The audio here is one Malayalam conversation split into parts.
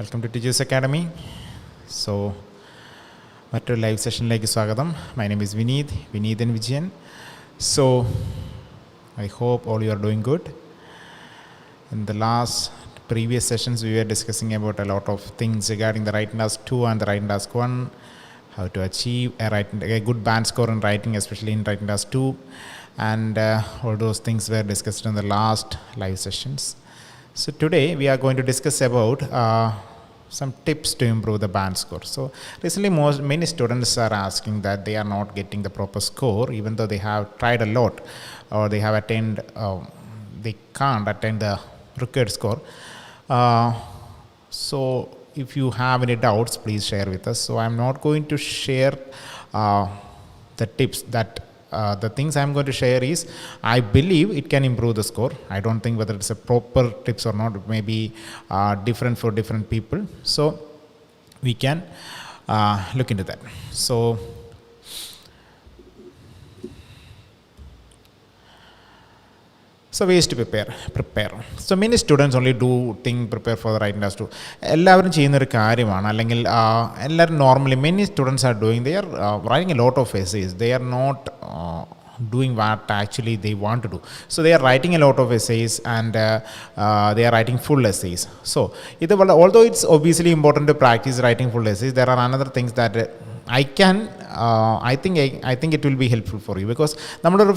Welcome to Tiju's academy. So മറ്റൊരു ലൈവ് സെഷനിലേക്ക് സ്വാഗതം. My name is Vineethan Vijayan. So I hope all you are doing good. In the last previous sessions we were discussing about a lot of things regarding the writing task 2 and the writing task 1, how to achieve a good band score in writing, especially in writing task 2, and all those things were discussed in the last live sessions. So today we are going to discuss about some tips to improve the band score. So recently many students are asking that they are not getting the proper score even though they have tried a lot or they have attained they can't attain the required score. So if you have any doubts, please share with us. So I'm not going to share the tips that the things I'm going to share is I believe it can improve the score. I don't think whether it's a proper tips or not. It may be different for different people. So we can look into that. So ways to prepare. So many students only do prepare for the writing task 2. എല്ലാവരും ചെയ്യുന്നൊരു കാര്യമാണ്, അല്ലെങ്കിൽ എല്ലാവരും normally many students are doing, they are writing a lot of essays. They are not doing what actually they want to do. So they are writing a lot of essays and they are writing full essays. So although it's obviously important to practice writing full essays, there are another things that I think it will be helpful for you, because നമ്മളൊരു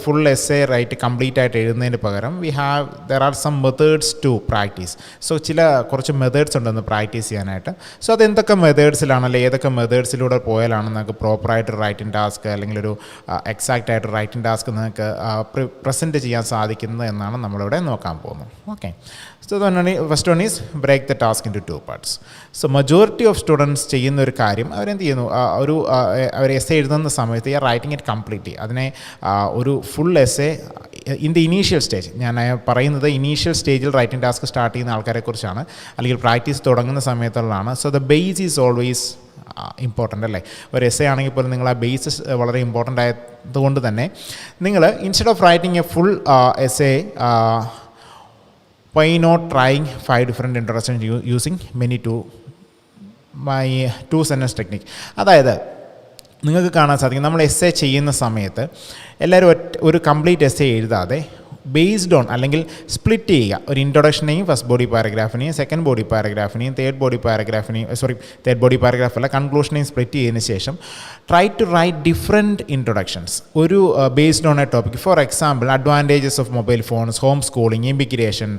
full essay write complete ആയിട്ട് എഴുതുന്നതിന് പകരം there are some methods to practice. So കുറച്ച് മെത്തേഡ്സ് ഉണ്ടെന്ന് പ്രാക്ടീസ് ചെയ്യാനായിട്ട്. സോ അതെന്തൊക്കെ മെത്തേഡ്സിലാണ്, അല്ലെങ്കിൽ ഏതൊക്കെ മെത്തേഡ്സിലൂടെ പോയാലാണ് നിങ്ങൾക്ക് പ്രോപ്പറായിട്ട് റൈറ്റിംഗ് ടാസ്ക് അല്ലെങ്കിൽ ഒരു എക്സാക്റ്റ് ആയിട്ട് റൈറ്റിംഗ് ടാസ്ക് നിങ്ങൾക്ക് പ്രസൻറ്റ് ചെയ്യാൻ സാധിക്കുന്നത് എന്നാണ് നമ്മളിവിടെ നോക്കാൻ പോകുന്നത്. Okay. So the first one is break the task into 2 parts. So majority of students ചെയ്യുന്ന ഒരു കാര്യം, അവരെന്ത് ചെയ്യുന്നു, അവർ എസ്സേ എഴുതുന്ന സമയത്ത് റൈറ്റിംഗ് ഇറ്റ് കംപ്ലീറ്റ്ലി, അതിനെ ഒരു full essay in the initial stage, ഞാൻ പറയുന്നത് ഇനീഷ്യൽ സ്റ്റേജിൽ റൈറ്റിംഗ് ടാസ്ക് സ്റ്റാർട്ട് ചെയ്യുന്ന ആൾക്കാരെക്കുറിച്ചാണ്, അല്ലെങ്കിൽ പ്രാക്ടീസ് തുടങ്ങുന്ന സമയത്തുള്ളതാണ്. So the base is always important അല്ലേ. ഒരു എസ്സേ ആണെങ്കിൽ പോലും നിങ്ങൾ ആ ബേസിസ് വളരെ ഇമ്പോർട്ടൻ്റ് ആയതുകൊണ്ട് തന്നെ നിങ്ങൾ instead of writing A full essay, why not trying 5 different introductions using my 2 sentence technique. അതായത് നിങ്ങൾക്ക് കാണാൻ സാധിക്കും, നമ്മൾ എസ്സേ ചെയ്യുന്ന സമയത്ത് എല്ലാവരും ഒരു കംപ്ലീറ്റ് എസ്സേ എഴുതാതെ ബേസ്ഡ് ഓൺ, അല്ലെങ്കിൽ സ്പ്ലിറ്റ് ചെയ്യുക. ഒരു ഇൻട്രൊഡക്ഷനെയും ഫസ്റ്റ് ബോഡി പാരഗ്രാഫിനെയും സെക്കൻഡ് ബോഡി പാരഗ്രാഫിനെയും തേർഡ് ബോഡി പാരഗ്രാഫ് അല്ല, കൺക്ലൂഷനെയും സ്പ്ലിറ്റ് ചെയ്തതിന് ശേഷം try to write different introductions ഒരു based on a topic. For example, advantages of mobile phones, home schooling, immigration,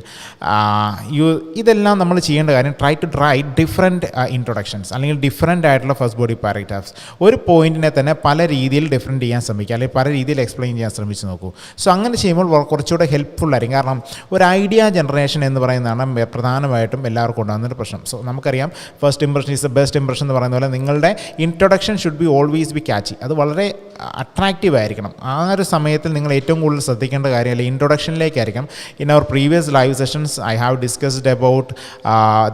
ഇതെല്ലാം നമ്മൾ ചെയ്യേണ്ട കാര്യം try to write different introductions, അല്ലെങ്കിൽ ഡിഫറെൻ്റ് ആയിട്ടുള്ള ഫസ്റ്റ് ബോഡി പാരഗ്രാഫ്സ്. ഒരു പോയിൻറ്റിനെ തന്നെ പല രീതിയിൽ ഡിഫറെൻറ്റ് ചെയ്യാൻ ശ്രമിക്കുക, അല്ലെങ്കിൽ പല രീതിയിൽ എക്സ്പ്ലെയിൻ ചെയ്യാൻ ശ്രമിച്ച് നോക്കൂ. സോ അങ്ങനെ ചെയ്യുമ്പോൾ കുറച്ചുകൂടെ ഹെൽപ്ഫുൾ ആയിരിക്കും. കാരണം ഒരു ഐഡിയ ജനറേഷൻ എന്ന് പറയുന്നതാണ് പ്രധാനമായിട്ടും എല്ലാവർക്കും ഉണ്ടാകുന്നൊരു പ്രശ്നം. സോ നമുക്കറിയാം, first impression is the best impression എന്ന് പറയുന്ന പോലെ നിങ്ങളുടെ introduction should be always be catchy. അത് വളരെ അട്രാക്റ്റീവ് ആയിരിക്കണം. ആ ഒരു സമയത്തിൽ നിങ്ങൾ ഏറ്റവും കൂടുതൽ ശ്രദ്ധിക്കേണ്ട കാര്യം അല്ലെങ്കിൽ ഇൻട്രൊഡക്ഷനിലേക്കായിരിക്കും. In our previous live sessions I have discussed about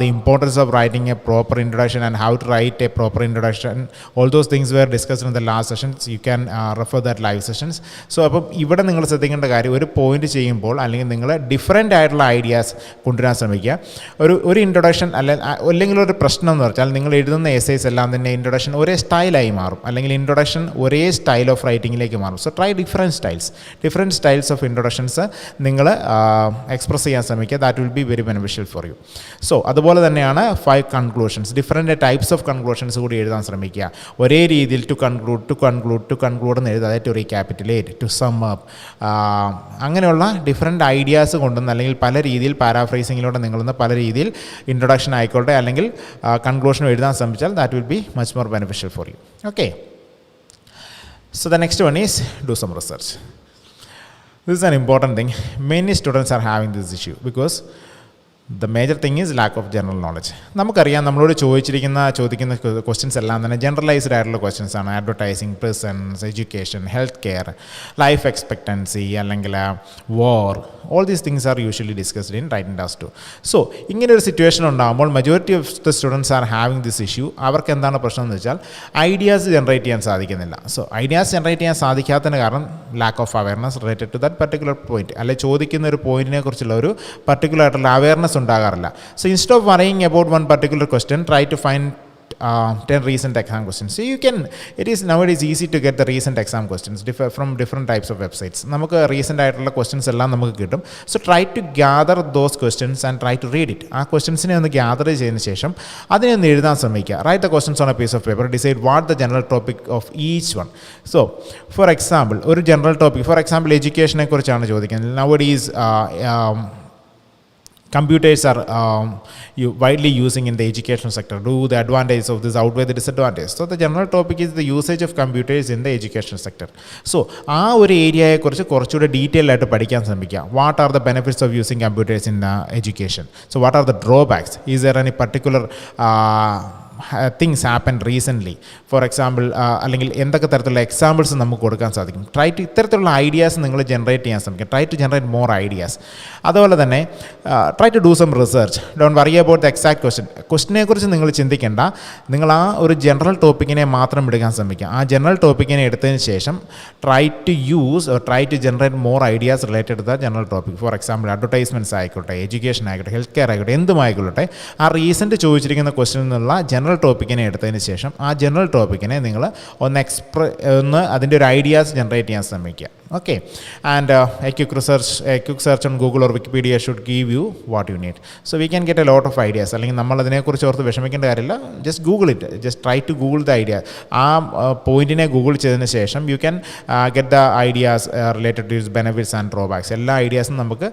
the importance of writing a proper introduction and how to write a proper introduction. All those things were discussed in the last sessions. You can refer that live sessions. So അപ്പം ഇവിടെ നിങ്ങൾ ശ്രദ്ധിക്കേണ്ട കാര്യം, ഒരു പോയിന്റ് ചെയ്യുമ്പോൾ അല്ലെങ്കിൽ നിങ്ങൾ ഡിഫറെൻ്റ് ആയിട്ടുള്ള ഐഡിയാസ് കൊണ്ടുവരാൻ ശ്രമിക്കുക. ഒരു ഇൻട്രൊഡക്ഷൻ അല്ലെങ്കിൽ ഒരു പ്രശ്നം എന്ന് പറഞ്ഞാൽ, നിങ്ങൾ എഴുതുന്ന എസ്സേസ് എല്ലാം തന്നെ ഇൻട്രൊഡക്ഷൻ ഒരേ സ്റ്റൈലായി മാറും, അല്ലെങ്കിൽ ഇൻട്രൊഡക്ഷൻ ഒരേ സ്റ്റൈൽ ഓഫ് റൈറ്റിങ്ങിലേക്ക് മാറും. So try different styles of introductions നിങ്ങൾ എക്സ്പ്രസ് ചെയ്യാൻ ശ്രമിക്കുക. That will be very beneficial for U. So അതുപോലെ തന്നെയാണ് 5 conclusions, different types of conclusions കൂടി എഴുതാൻ ശ്രമിക്കുക. ഒരേ രീതിയിൽ ടു കൺക്ലൂഡ് എന്ന് എഴുതാതെ ടു റീക്യാപിറ്റുലേറ്റ്, ടു സം അപ്പ്, അങ്ങനെയുള്ള ഡിഫറെൻറ്റ് ഐഡിയാസ് കൊണ്ടുവന്ന്, അല്ലെങ്കിൽ പല രീതിയിൽ പാരാഫ്രൈസിങ്ങിലൂടെ നിങ്ങളൊന്ന് പല രീതിയിൽ ഇൻട്രൊഡക്ഷൻ ആയിക്കോട്ടെ അല്ലെങ്കിൽ കൺക്ലൂഷൻ എഴുതാൻ ശ്രമിച്ചാൽ that will be much more beneficial for you. Okay. So the next one is do some research. This is an important thing. Many students are having this issue because the major thing is lack of general knowledge. നമുക്കറിയാം, നമ്മളോട് ചോദിക്കുന്ന ക്വസ്റ്റ്യൻസ് എല്ലാം തന്നെ ജനറലൈസ്ഡ് ആയിട്ടുള്ള ക്വസ്റ്റ്യൻസ് ആണ്. Advertising, prisons, education, health care, life expectancy, അല്ലെങ്കിൽ war, all these things are usually discussed in writing task 2. So ഇങ്ങനെ ഒരു സിറ്റുവേഷൻ ഉണ്ടാകുമ്പോൾ majority of the students are having this issue. അവർക്ക് എന്താണ് പ്രശ്നം എന്ന് വെച്ചാൽ ഐഡിയാസ് ജനറേറ്റ് ചെയ്യാൻ സാധിക്കുന്നില്ല. സോ ഐഡിയാസ് ജനറേറ്റ് ചെയ്യാൻ സാധിക്കാത്തതിന് കാരണം lack of awareness related to that particular point, അല്ലെങ്കിൽ ചോദിക്കുന്ന ഒരു പോയിന്റിനെ കുറിച്ചുള്ള ഒരു പർട്ടിക്കുലർ ആയിട്ടുള്ള അവയർനെസ് ചാൻസ് ഉണ്ടാകാറില്ല. So instead of worrying about one particular question, try to find 10 recent exam questions. So you can, it is nowadays easy to get the recent exam questions from different types of websites. നമുക്ക് റീസെൻ്റ് ആയിട്ടുള്ള ക്വസ്റ്റ്യൻസ് എല്ലാം നമുക്ക് കിട്ടും. So try to gather those questions and try to read it. ആ ക്വസ്റ്റ്യൻസിനെ ഒന്ന് ഗ്യാദർ ചെയ്തതിന് ശേഷം അതിനെ ഒന്ന് എഴുതാൻ ശ്രമിക്കുക. Write the questions on a piece of paper, decide what the general topic of each one. So for example, ഒരു ജനറൽ ടോപ്പിക്, ഫോർ എക്സാമ്പിൾ എഡ്യൂക്കേഷനെ കുറിച്ചാണ് ചോദിക്കുന്നത്. നൗഡേയ്സ് computers are widely using in the educational sector. Do the advantages of this outweigh the disadvantages? So the general topic is the usage of computers in the educational sector. So ആ ഒരു ഏരിയയെക്കുറിച്ച് കുറച്ചുകൂടെ ഡീറ്റെയിൽ ആയിട്ട് പഠിക്കാൻ ശ്രമിക്കുക. What are the benefits of using computers in education? So what are the drawbacks? Is there any particular things happened recently? For example, അല്ലെങ്കിൽ എന്തൊക്കെ തരത്തിലുള്ള എക്സാമ്പിൾസ് നമുക്ക് കൊടുക്കാൻ സാധിക്കും? ട്രൈ ടു ഇത്തരത്തിലുള്ള ഐഡിയാസ് നിങ്ങൾ ജനറേറ്റ് ചെയ്യാൻ ശ്രമിക്കുക. Try to generate more ideas. അതുപോലെ തന്നെ try to do some research. Don't worry about the exact ക്വസ്റ്റിനെ കുറിച്ച് നിങ്ങൾ ചിന്തിക്കേണ്ട. നിങ്ങൾ ആ ഒരു ജനറൽ ടോപ്പിക്കിനെ മാത്രം എടുക്കാൻ ശ്രമിക്കുക. ആ ജനറൽ ടോപ്പിക്കിനെ എടുത്തതിന് ശേഷം try to use or try to generate more ideas related to the general topic. For example advertisements ആയിക്കോട്ടെ, എഡ്യൂക്കേഷൻ ആയിക്കോട്ടെ, ഹെൽത്ത് കെയർ ആയിക്കോട്ടെ, എന്തുമായിക്കോട്ടെ, ആ റീസെൻറ്റ് ചോദിച്ചിരിക്കുന്ന ക്വസ്റ്റിനിൽ നിന്നുള്ള ജനറൽ ടോപ്പിക്കിനെ എടുത്തതിന് ശേഷം ആ ജനറൽ ടോപ്പിക്കിനെ നിങ്ങൾ ഒന്ന് അതിൻ്റെ ഒരു ഐഡിയാസ് ജനറേറ്റ് ചെയ്യാൻ ശ്രമിക്കുക. Okay, and a quick search on Google or Wikipedia should give you what you need. So we can get a lot of ideas. അല്ലെങ്കിൽ നമ്മൾ അതിനെക്കുറിച്ച് ഓർത്ത് വിഷമിക്കേണ്ട കാര്യമില്ല. Just google it, just try to google the idea. ആ പോയിന്റിനെ ഗൂഗിൾ ചെയ്തതിന് ശേഷം you can get the ideas related to benefits and drawbacks. എല്ലാ ഐഡിയാസും നമുക്ക്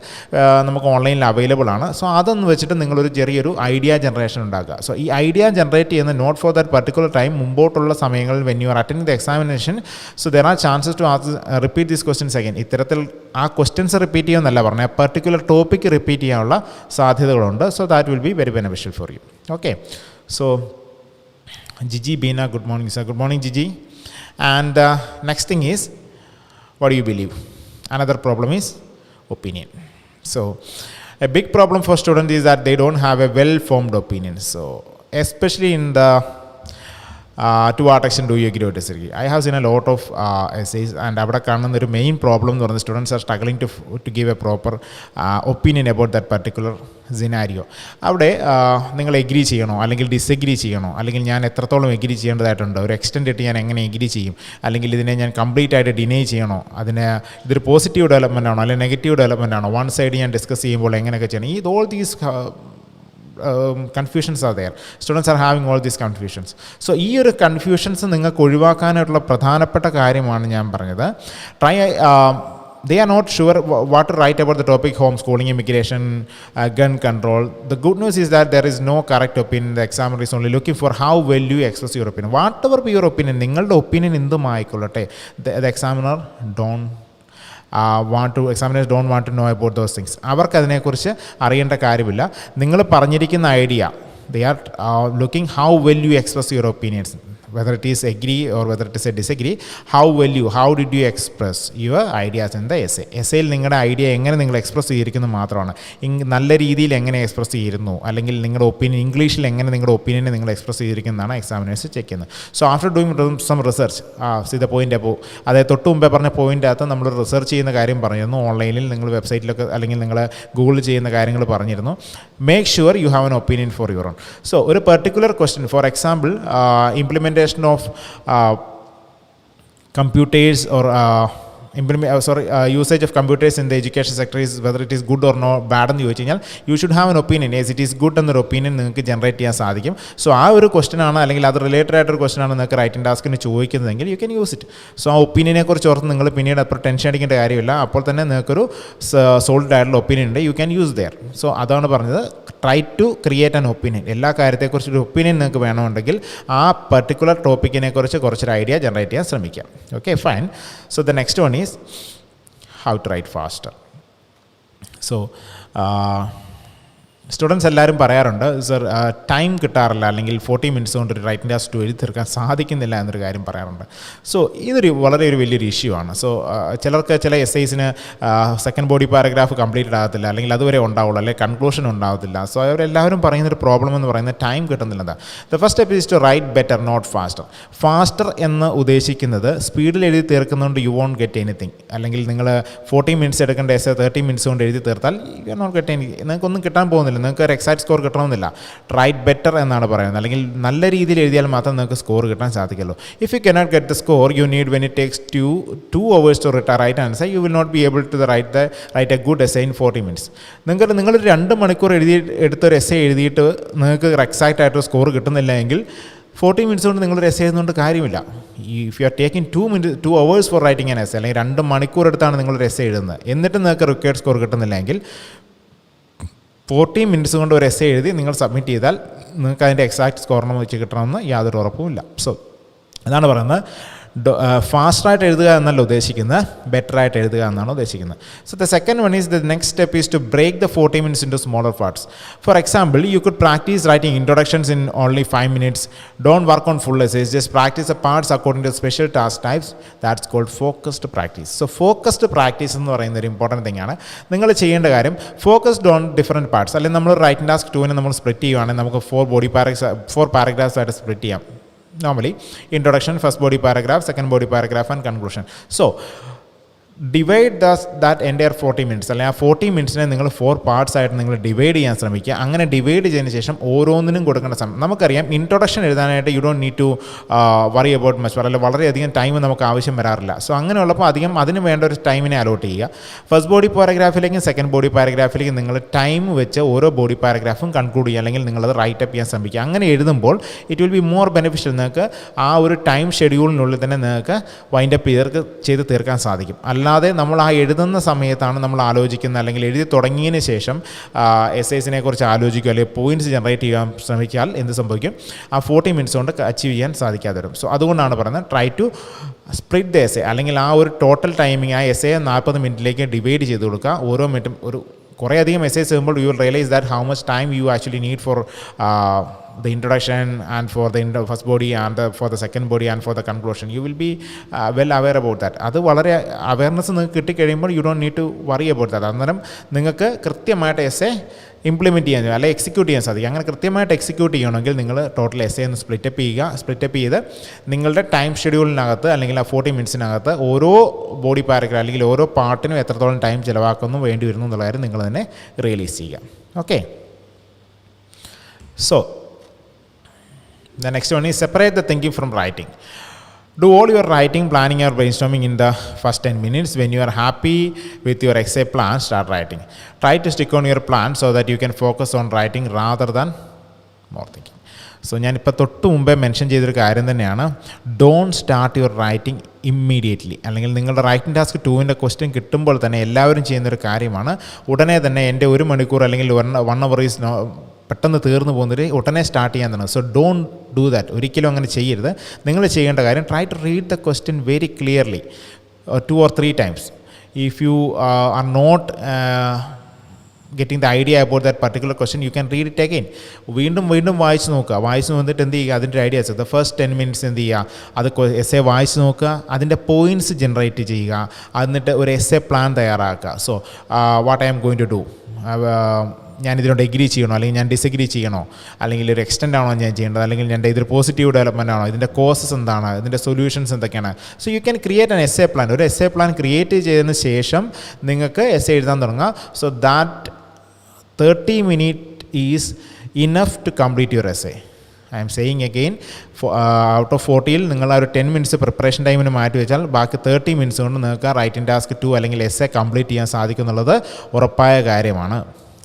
ഓൺലൈനിൽ അവൈലബിൾ ആണ്. സോ അതൊന്ന് വെച്ചിട്ട് നിങ്ങളൊരു ചെറിയൊരു ഐഡിയ ജനറേഷൻ ഉണ്ടാക്കുക. സോ ഈ ഐഡിയ ജനറേറ്റ് ചെയ്യുന്ന not for that particular time, മുമ്പോട്ടുള്ള സമയങ്ങളിൽ when you are attending the examination. So there are chances to repeat these questions again. ഇത്തരത്തിൽ ആ ക്വസ്റ്റ്യൻസ് റിപ്പീറ്റ് ചെയ്യുമെന്നല്ല പറഞ്ഞത്, പർട്ടിക്കുലർ ടോപ്പിക്ക് റിപ്പീറ്റ് ചെയ്യാനുള്ള സാധ്യതകളുണ്ട്. So that will be very beneficial for you. Okay, so Jiji Beena, good morning sir. Good morning Jiji. And next thing is, what do you believe? Another problem is opinion. So a big problem for students is that they don't have a well formed opinion. So especially in the to what extent do you agree or disagree? I have seen a lot of essays, and അവിടെ കാണുന്ന ഒരു മെയിൻ പ്രോബ്ലം എന്ന് പറയുന്നത് students are struggling to give a proper opinion about that particular scenario. അവിടെ നിങ്ങൾ എഗ്രി ചെയ്യണോ അല്ലെങ്കിൽ ഡിസഗ്രി ചെയ്യണോ, അല്ലെങ്കിൽ ഞാൻ എത്രത്തോളം എഗ്രി ചെയ്യേണ്ടതായിട്ടുണ്ട്, ഒരു എക്സ്റ്റെൻഡ് ഇട്ട് ഞാൻ എങ്ങനെ എഗ്രി ചെയ്യും, അല്ലെങ്കിൽ ഇതിനെ ഞാൻ കംപ്ലീറ്റ് ആയിട്ട് ഡിനൈ ചെയ്യണോ, ഇതൊരു പോസിറ്റീവ് ഡെവലപ്മെൻ്റ് ആണോ അല്ലെങ്കിൽ നെഗറ്റീവ് ഡെവലപ്മെൻ്റ് ആണോ, വൺ സൈഡ് ഞാൻ ഡിസ്കസ് ചെയ്യുമ്പോൾ എങ്ങനെയൊക്കെ ചെയ്യണം. All these confusions are there. Students are having all these confusions. So ഈ ഒരു കൺഫ്യൂഷൻസ് നിങ്ങൾക്ക് ഒഴിവാക്കാനായിട്ടുള്ള പ്രധാനപ്പെട്ട കാര്യമാണ് ഞാൻ പറഞ്ഞത്. They are not sure what to write about the topic homeschooling, immigration, gun control. The good news is that there is no correct opinion. The examiner is only looking for how well you express your opinion. Whatever be your opinion, നിങ്ങളുടെ opinion എന്തുമായിക്കൊള്ളട്ടെ, the examiner examiners don't want to know about those things. അവർക്ക് അതിനെക്കുറിച്ച് അറിയേണ്ട കാര്യമില്ല. നിങ്ങൾ പറഞ്ഞിരിക്കുന്ന idea, they are looking how well you express your opinions, whether it is agree or whether it is a disagree. How did you express your ideas in the essay? എസ്സേയിൽ നിങ്ങളുടെ ഐഡിയ എങ്ങനെ നിങ്ങൾ എക്സ്പ്രസ് ചെയ്തിരിക്കുന്നത് മാത്രമാണ്. നല്ല രീതിയിൽ എങ്ങനെ എക്സ്പ്രസ് ചെയ്തിരുന്നു, അല്ലെങ്കിൽ നിങ്ങളുടെ ഒപ്പീനിയൻ ഇംഗ്ലീഷിൽ എങ്ങനെ നിങ്ങളുടെ ഒപ്പീനിയനെ നിങ്ങൾ എക്സ്പ്രസ് ചെയ്തിരിക്കുന്നതാണ് എക്സാമിനേഴ്സ് ചെക്ക് ചെയ്യുന്നത്. So after doing some research, see the point അപ്പോൾ അതായത് തൊട്ട് മുമ്പേ പറഞ്ഞ പോയിൻ്റ് അകത്ത് നമ്മൾ റിസർച്ച് ചെയ്യുന്ന കാര്യം പറഞ്ഞിരുന്നു. ഓൺലൈനിൽ നിങ്ങൾ വെബ്സൈറ്റിലൊക്കെ അല്ലെങ്കിൽ നിങ്ങൾ ഗൂഗിൾ ചെയ്യുന്ന കാര്യങ്ങൾ പറഞ്ഞിരുന്നു. Make sure you have an opinion for your own. So ഒരു particular question, for example implementation of computers or usage of computers in the education sector is whether it is good or not bad എന്ന് ചോദിച്ചു കഴിഞ്ഞാൽ you should have an opinion. Yes, it is good എന്നൊരു ഒപ്പീനിയൻ നിങ്ങൾക്ക് ജനറേറ്റ് ചെയ്യാൻ സാധിക്കും. സോ ആ ഒരു ക്വസ്റ്റൻ ആണ്, അല്ലെങ്കിൽ അത് റിലേറ്റഡ് ആയിട്ടൊരു ക്വസ്റ്റൻ ആണ് നിങ്ങൾക്ക് റൈറ്റിംഗ് ടാസ്കിന് ചോദിക്കുന്നതെങ്കിൽ you can use it. So ആ ഒപ്പീനിയനെ കുറിച്ച് ഓർത്ത് നിങ്ങൾ പിന്നീട് അപ്പോൾ ടെൻഷൻ അടിക്കേണ്ട കാര്യമില്ല. അപ്പോൾ തന്നെ നിങ്ങൾക്കൊരു സോൾഡ് ആയിട്ടുള്ള ഒപ്പീനിയൻ ഉണ്ട്, you can use there. So അതാണ് പറഞ്ഞത്, try to create an opinion. എല്ലാ കാര്യത്തെക്കുറിച്ചൊരു ഒപ്പീനിയൻ നിങ്ങൾക്ക് വേണമെന്നുണ്ടെങ്കിൽ ആ പർട്ടിക്കുലർ ടോപ്പിക്കിനെ കുറിച്ച് കുറച്ചൊരു ഐഡിയ ജനറേറ്റ് ചെയ്യാൻ ശ്രമിക്കാം. Okay, fine. So the next one is how to write faster. So students എല്ലാവരും പറയാറുണ്ട്, സർ ടൈം കിട്ടാറില്ല, അല്ലെങ്കിൽ 40 മിനിറ്റ്സ് കൊണ്ട് ഒരു റൈറ്റിംഗ് ടാസ്ക് എഴുതി തീർക്കാൻ സാധിക്കുന്നില്ല എന്നൊരു കാര്യം പറയാറുണ്ട്. സോ ഇതൊരു വളരെ ഒരു വലിയൊരു ഇഷ്യൂ ആണ്. സോ ചിലർക്ക് ചില എസ്സേസിന് സെക്കൻഡ് ബോഡി പാരഗ്രാഫ് കംപ്ലീറ്റഡ് ആകത്തില്ല, അല്ലെങ്കിൽ അതുവരെ ഉണ്ടാവുള്ളൂ, അല്ലെങ്കിൽ കൺക്ലൂഷൻ ഉണ്ടാകത്തില്ല. സോ അവരെല്ലാവരും പറയുന്നൊരു പ്രോബ്ലം എന്ന് പറയുന്നത് ടൈം കിട്ടുന്നില്ല. The first step is to write better, not faster. Faster എന്ന് ഉദ്ദേശിക്കുന്നത് സ്പീഡിൽ എഴുതി തീർക്കുന്നതുകൊണ്ട് യു വോണ്ട് ഗെറ്റ് എനിത്തിങ്. അല്ലെങ്കിൽ നിങ്ങൾ 40 മിനിറ്റ്സ് എടുക്കേണ്ട എസ്സേ 30 മിനിറ്റ്സ് കൊണ്ട് എഴുതി തീർത്താൽ you are not get anything, നിങ്ങൾക്കൊന്നും കിട്ടാൻ പോകുന്നില്ല. നിർബന്ധമൊന്നുമില്ല, നിങ്ങൾക്ക് ഒരു എക്സാക്ട് സ്കോർ കിട്ടണമെന്നില്ല. റൈറ്റ് ബെറ്റർ എന്നാണ് പറയുന്നത്, അല്ലെങ്കിൽ നല്ല രീതിയിൽ എഴുതിയാൽ മാത്രം നിങ്ങൾക്ക് സ്കോർ കിട്ടാൻ സാധിക്കുള്ളൂ. If you cannot get the score you need when it takes 2 hours to write a right answer, you will not be able to write a good essay in 40 minutes. നിങ്ങൾ 2 മണിക്കൂർ എടുത്തൊരു എസ്സേ എഴുതിയിട്ട് നിങ്ങൾക്ക് എക്സാക്റ്റ് ആയിട്ട് സ്കോർ കിട്ടുന്നില്ല എങ്കിൽ 40 minutes കൊണ്ട് നിങ്ങളൊരു എസ്സേ എഴുതുന്നതുകൊണ്ട് കാര്യമില്ല. If you are taking 2 hours for writing an essay, അല്ലെങ്കിൽ 2 മണിക്കൂർ എടുത്താണ് നിങ്ങളൊരു എസ്സേ എഴുതുന്നത്, എന്നിട്ട് നിങ്ങൾക്ക് റിക്വയർഡ് സ്കോർ കിട്ടുന്നില്ല എങ്കിൽ 40 minutes കൊണ്ട് ഒരു എസ്സേ എഴുതി നിങ്ങൾ സബ്മിറ്റ് ചെയ്താൽ നിങ്ങൾക്ക് അതിൻ്റെ എക്സാക്ട് സ്കോറിനെ വെച്ച് കിട്ടണമെന്ന് യാതൊരു ഉറപ്പുമില്ല. സോ അതാണ് പറയുന്നത്, ഫാസ്റ്റായിട്ട് എഴുതുക എന്നല്ല ഉദ്ദേശിക്കുന്നത്, ബെറ്ററായിട്ട് എഴുതുക എന്നാണ് ഉദ്ദേശിക്കുന്നത്. So the second one is the next step is to break the 40 minutes into smaller parts. For example, you could practice writing introductions in only 5 minutes. Don't work on full essays, just practice the parts according to special task types. That's called focused practice. So focused practice എന്ന് പറയുന്ന ഒരു ഇമ്പോർട്ടൻറ്റ് തിങ് ആണ്. നിങ്ങൾ ചെയ്യേണ്ട കാര്യം ഫോക്കസ്ഡ് ഓൺ ഡിഫറെൻറ്റ് പാർട്സ്. അല്ലെങ്കിൽ നമ്മൾ റൈറ്റിംഗ് ടാസ്ക് 2 നമ്മൾ സ്പ്ലിറ്റ് ചെയ്യുകയാണെങ്കിൽ നമുക്ക് 4 paragraphs ആയിട്ട് സ്പ്ലിറ്റ് ചെയ്യാം. Normally, introduction, first body paragraph, second body paragraph and conclusion. So, divide that entire 40 minutes, അല്ലെങ്കിൽ ആ 40 minutes-നെ നിങ്ങൾ 4 parts ആയിട്ട് നിങ്ങൾ ഡിവൈഡ് ചെയ്യാൻ ശ്രമിക്കുക. അങ്ങനെ ഡിവൈഡ് ചെയ്തതിന് ശേഷം ഓരോന്നിനും കൊടുക്കേണ്ട സമയം നമുക്കറിയാം. ഇൻട്രൊഡക്ഷൻ എഴുതാനായിട്ട് you don't need to worry about much, അല്ലെങ്കിൽ വളരെയധികം ടൈം നമുക്ക് ആവശ്യം വരാറില്ല. സോ അങ്ങനെയുള്ളപ്പോൾ അതിന് വേണ്ട ഒരു ടൈമിനെ അലോട്ട് ചെയ്യുക. ഫസ്റ്റ് ബോഡി പാരഗ്രാഫിലേക്കും സെക്കൻഡ് ബോഡി പാരഗ്രാഫിലേക്കും നിങ്ങൾ ടൈം വെച്ച് ഓരോ ബോഡി പാരഗ്രാഫും കൺക്ലൂഡ് ചെയ്യുക, അല്ലെങ്കിൽ നിങ്ങളത് റൈറ്റ് അപ്പ് ചെയ്യാൻ ശ്രമിക്കുക. അങ്ങനെ എഴുതുമ്പോൾ it will be more beneficial. നിങ്ങൾക്ക് ആ ഒരു ടൈം ഷെഡ്യൂളിനുള്ളിൽ തന്നെ നിങ്ങൾക്ക് വൈൻഡ് അപ്പ് ചെയ്ത് തീർക്കാൻ സാധിക്കും. അല്ലാതെ നമ്മൾ ആ എഴുതുന്ന സമയത്താണ് നമ്മൾ ആലോചിക്കുന്നത്, അല്ലെങ്കിൽ എഴുതി തുടങ്ങിയതിന് ശേഷം എസ്സേസിനെ കുറിച്ച് ആലോചിക്കുക, അല്ലെങ്കിൽ പോയിൻറ്റ്സ് ജനറേറ്റ് ചെയ്യാൻ ശ്രമിച്ചാൽ എന്ത് സംഭവിക്കും, ആ 40 minutes കൊണ്ട് അച്ചീവ് ചെയ്യാൻ സാധിക്കാതെ വരും. സോ അതുകൊണ്ടാണ് പറയുന്നത് try to split the essay, അല്ലെങ്കിൽ ആ ഒരു ടോട്ടൽ ടൈമിങ് ആ എസ്സേ 40 minute ഡിവൈഡ് ചെയ്ത് കൊടുക്കുക. ഓരോ മിനിറ്റും കുറേ അധികം എസ്സേസ് എഴുതുമ്പോൾ you will realise that how much time you actually need for the introduction and for the first body and for the second body and for the conclusion. You will be well aware about that. അത് വളരെ അവയർനെസ് നിങ്ങൾക്ക് കിട്ടിക്കഴിയുമ്പോൾ you don't need to worry about that. അന്നേരം നിങ്ങൾക്ക് കൃത്യമായിട്ട് എസ്സേ ഇംപ്ലിമെൻറ്റ് ചെയ്യാൻ അല്ലെങ്കിൽ എക്സിക്യൂട്ട് ചെയ്യാൻ സാധിക്കും. അങ്ങനെ കൃത്യമായിട്ട് എക്സിക്യൂട്ട് ചെയ്യണമെങ്കിൽ നിങ്ങൾ ടോട്ടൽ എസ്സേ ഒന്ന് സ്പ്ലിറ്റപ്പ് ചെയ്ത് നിങ്ങളുടെ ടൈം ഷെഡ്യൂളിനകത്ത് അല്ലെങ്കിൽ ആ 40 minutes-നകത്ത് ഓരോ ബോഡി പാരഗ്രാഫ് അല്ലെങ്കിൽ ഓരോ പാർട്ടിനും എത്രത്തോളം ടൈം ചിലവാക്കുന്നു വേണ്ടി വരുന്നു എന്നുള്ള കാര്യം നിങ്ങൾ തന്നെ റിയലൈസ് ചെയ്യുക. Okay, so the next one is separate the thinking from writing. Do all your writing, planning or brainstorming in the first 10 minutes. When you are happy with your essay plan, start writing. Try to stick on your plan so that you can focus on writing rather than more thinking. So ഞാനിപ്പോൾ തൊട്ട് മുമ്പേ മെൻഷൻ ചെയ്തൊരു കാര്യം തന്നെയാണ്, don't start your writing immediately. അല്ലെങ്കിൽ നിങ്ങളുടെ റൈറ്റിംഗ് ടാസ്ക് 2-ൻ്റെ ക്വസ്റ്റ്യൻ കിട്ടുമ്പോൾ തന്നെ എല്ലാവരും ചെയ്യുന്നൊരു കാര്യമാണ് ഉടനെ തന്നെ എൻ്റെ 1 മണിക്കൂർ അല്ലെങ്കിൽ 1 hour ഈസ് പെട്ടെന്ന് തീർന്നു പോകുന്നവർ ഉടനെ സ്റ്റാർട്ട് ചെയ്യാൻ തന്നെ. സോ ഡോണ്ട് ഡു ദാറ്റ്, ഒരിക്കലും അങ്ങനെ ചെയ്യരുത്. നിങ്ങൾ ചെയ്യേണ്ട കാര്യം try to read the question very clearly 2 or 3 times. If you are not getting the idea about that particular question, you can read it again. വീണ്ടും വായിച്ച് നോക്കുക. വന്നിട്ട് എന്ത് ചെയ്യുക, അതിൻ്റെ ഐഡിയാസ് the first 10 minutes എന്ത് ചെയ്യുക, അത് എസ്സേ വായിച്ച് നോക്കുക, അതിൻ്റെ പോയിൻറ്റ്സ് ജനറേറ്റ് ചെയ്യുക, എന്നിട്ട് ഒരു എസ്സേ പ്ലാൻ തയ്യാറാക്കുക. So what I am going to do, ഞാനിതിനോട് എഗ്രി ചെയ്യണോ അല്ലെങ്കിൽ ഞാൻ ഡിസഗ്രി ചെയ്യണോ, അല്ലെങ്കിൽ ഒരു എക്സ്റ്റെൻഡ് ആണോ ഞാൻ ചെയ്യേണ്ടത്, അല്ലെങ്കിൽ എൻ്റെ ഇതൊരു പോസിറ്റീവ് ഡെവലപ്മെൻ്റ് ആണോ, ഇതിൻ്റെ കോസസ് എന്താണ്, ഇതിൻ്റെ സൊല്യൂഷൻസ് എന്തൊക്കെയാണ്. So you can create an essay plan. ഒരു എസ്സേ പ്ലാൻ ക്രിയേറ്റ് ചെയ്തതിന് ശേഷം നിങ്ങൾക്ക് എസ്സേ എഴുതാൻ തുടങ്ങുക. So that 30 minutes is enough to complete your essay. I am saying again, out of 40-ൽ നിങ്ങൾ ആ ഒരു 10 minutes പ്രിപ്പറേഷൻ ടൈമിന് മാറ്റി വെച്ചാൽ ബാക്കി 30 minutes കൊണ്ട് നിങ്ങൾക്ക് റൈറ്റിംഗ് ടാസ്ക് 2 അല്ലെങ്കിൽ എസ്സേ കംപ്ലീറ്റ് ചെയ്യാൻ സാധിക്കും എന്നുള്ളത് ഉറപ്പായ കാര്യമാണ്.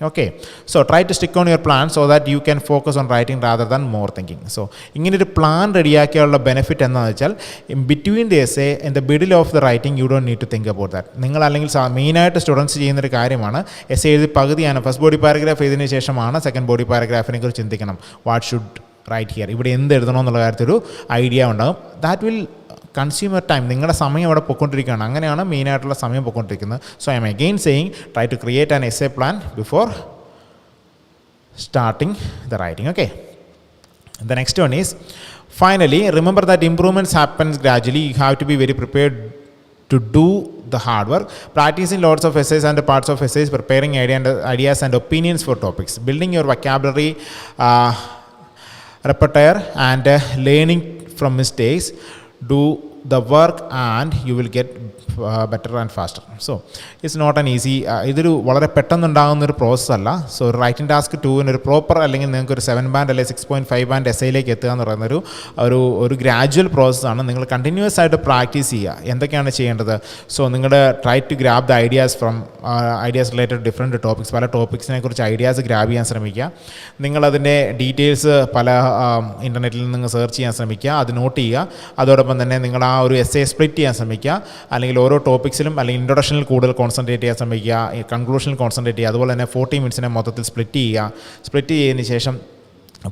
Okay, so try to stick on your plan so that you can focus on writing rather than more thinking. So ഇങ്ങനൊരു പ്ലാൻ റെഡിയാക്കിയുള്ള ബെനിഫിറ്റ് എന്താണെന്ന് വെച്ചാൽ between the essay in the middle of the writing you don't need to think about that. നിങ്ങൾ അല്ലെങ്കിൽ മെയിനായിട്ട് സ്റ്റുഡൻസ് ചെയ്യുന്നൊരു കാര്യമാണ് എസ്സേ എഴുതി പകുതിയാണ് ഫസ്റ്റ് ബോഡി പാരഗ്രാഫ് എഴുതിയതിന് ശേഷമാണ് സെക്കൻഡ് ബോഡി പാരഗ്രാഫിനെ കുറിച്ച് ചിന്തിക്കണം. വാട്ട് ഷുഡ് റൈറ്റ് ഹിയർ, ഇവിടെ എന്ത് എഴുതണമെന്നുള്ള കാര്യത്തിലൊരു ഐഡിയ ഉണ്ടാകും. ദാറ്റ് വിൽ കൺസ്യൂമർ ടൈം, നിങ്ങളുടെ സമയം അവിടെ പൊയ്ക്കൊണ്ടിരിക്കുകയാണ്. അങ്ങനെയാണ് മെയിനായിട്ടുള്ള സമയം പൊയ്ക്കൊണ്ടിരിക്കുന്നത്. So I'm again saying try to create an essay plan before starting the writing. Okay, the next one is finally remember that improvements happens gradually. You have to be very prepared to do the hard work. Practicing lots of essays and parts of essays, preparing ideas and opinions for topics, building your vocabulary repertoire and learning from mistakes. Do the work and you will get better and faster. So it's not an easy ഇതൊരു വളരെ പെട്ടെന്നുണ്ടാകുന്നൊരു പ്രോസസ്സ് അല്ല. സോ റൈറ്റിംഗ് ടാസ്ക് 2 പ്രോപ്പർ അല്ലെങ്കിൽ നിങ്ങൾക്ക് ഒരു 7 ബാൻഡ് അല്ലെങ്കിൽ 6.5 ബാൻഡ് എസ്സേയിലേക്ക് എത്തുക എന്ന് പറയുന്നൊരു ഒരു ഗ്രാജുവൽ പ്രോസസ്സാണ്. നിങ്ങൾ കണ്ടിന്യൂസ് ആയിട്ട് പ്രാക്ടീസ് ചെയ്യുക. എന്തൊക്കെയാണ് ചെയ്യേണ്ടത്? സോ നിങ്ങളുടെ try to grab the ideas from ideas related different topics, പല ടോപ്പിക്സിനെ കുറിച്ച് ഐഡിയാസ് ഗ്രാബ് ചെയ്യാൻ ശ്രമിക്കുക. നിങ്ങളതിൻ്റെ ഡീറ്റെയിൽസ് പല ഇൻ്റർനെറ്റിൽ നിന്ന് സെർച്ച് ചെയ്യാൻ ശ്രമിക്കുക, അത് നോട്ട് ചെയ്യുക. അതോടൊപ്പം തന്നെ നിങ്ങൾ ആ ഒരു എസ്സേ സ്പ്ലിറ്റ് ചെയ്യാൻ ശ്രമിക്കുക. അല്ലെങ്കിൽ ഓരോ ടോപ്പിക്സിലും അല്ലെങ്കിൽ ഇൻട്രൊഡക്ഷനിൽ കൂടുതൽ കോൺസെൻട്രേറ്റ് ചെയ്യാൻ ശ്രമിക്കുക, കൺക്ലൂഷനിൽ കോൺസെൻട്രേറ്റ് ചെയ്യുക. അതുപോലെ തന്നെ 40 മിനിറ്റ്സിനെ മൊത്തത്തിൽ സ്പ്ലിറ്റ് ചെയ്തതിന് ശേഷം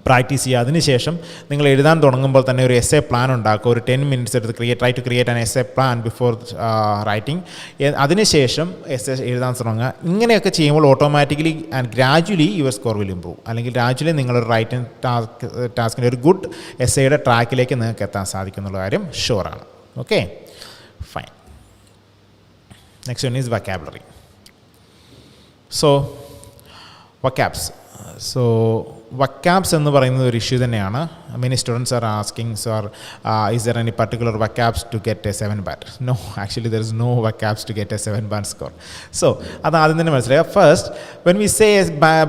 പ്രാക്ടീസ് ചെയ്യുക. അതിനുശേഷം നിങ്ങൾ എഴുതാൻ തുടങ്ങുമ്പോൾ തന്നെ ഒരു എസ്സേ പ്ലാൻ ഉണ്ടാക്കുക. ഒരു 10 മിനിറ്റ്സ് എടുത്ത് try to create an essay plan before writing. അതിനുശേഷം എസ്സേ എഴുതാൻ തുടങ്ങുക. ഇങ്ങനെയൊക്കെ ചെയ്യുമ്പോൾ automatically and gradually your score will improve. അല്ലെങ്കിൽ ഗ്രാജുവലി നിങ്ങളൊരു റൈറ്റിംഗ് ടാസ്കിൻ്റെ ഒരു ഗുഡ് എസ്സേയുടെ ട്രാക്കിലേക്ക് നിങ്ങൾക്ക് എത്താൻ സാധിക്കുന്നുള്ള കാര്യം ഷുവറാണ്. Okay, fine. Next one is vocabulary. So vocabs. So vocabs എന്ന് പറയുന്നത് ഒരു ഇഷ്യൂ തന്നെയാണ്. Many students are asking, sir is there any particular vocabs to get a 7 band? No, actually there is no vocabs to get a 7 band score. So അത് ആദ്യം തന്നെ മനസ്സിലാക്കുക. First, when we say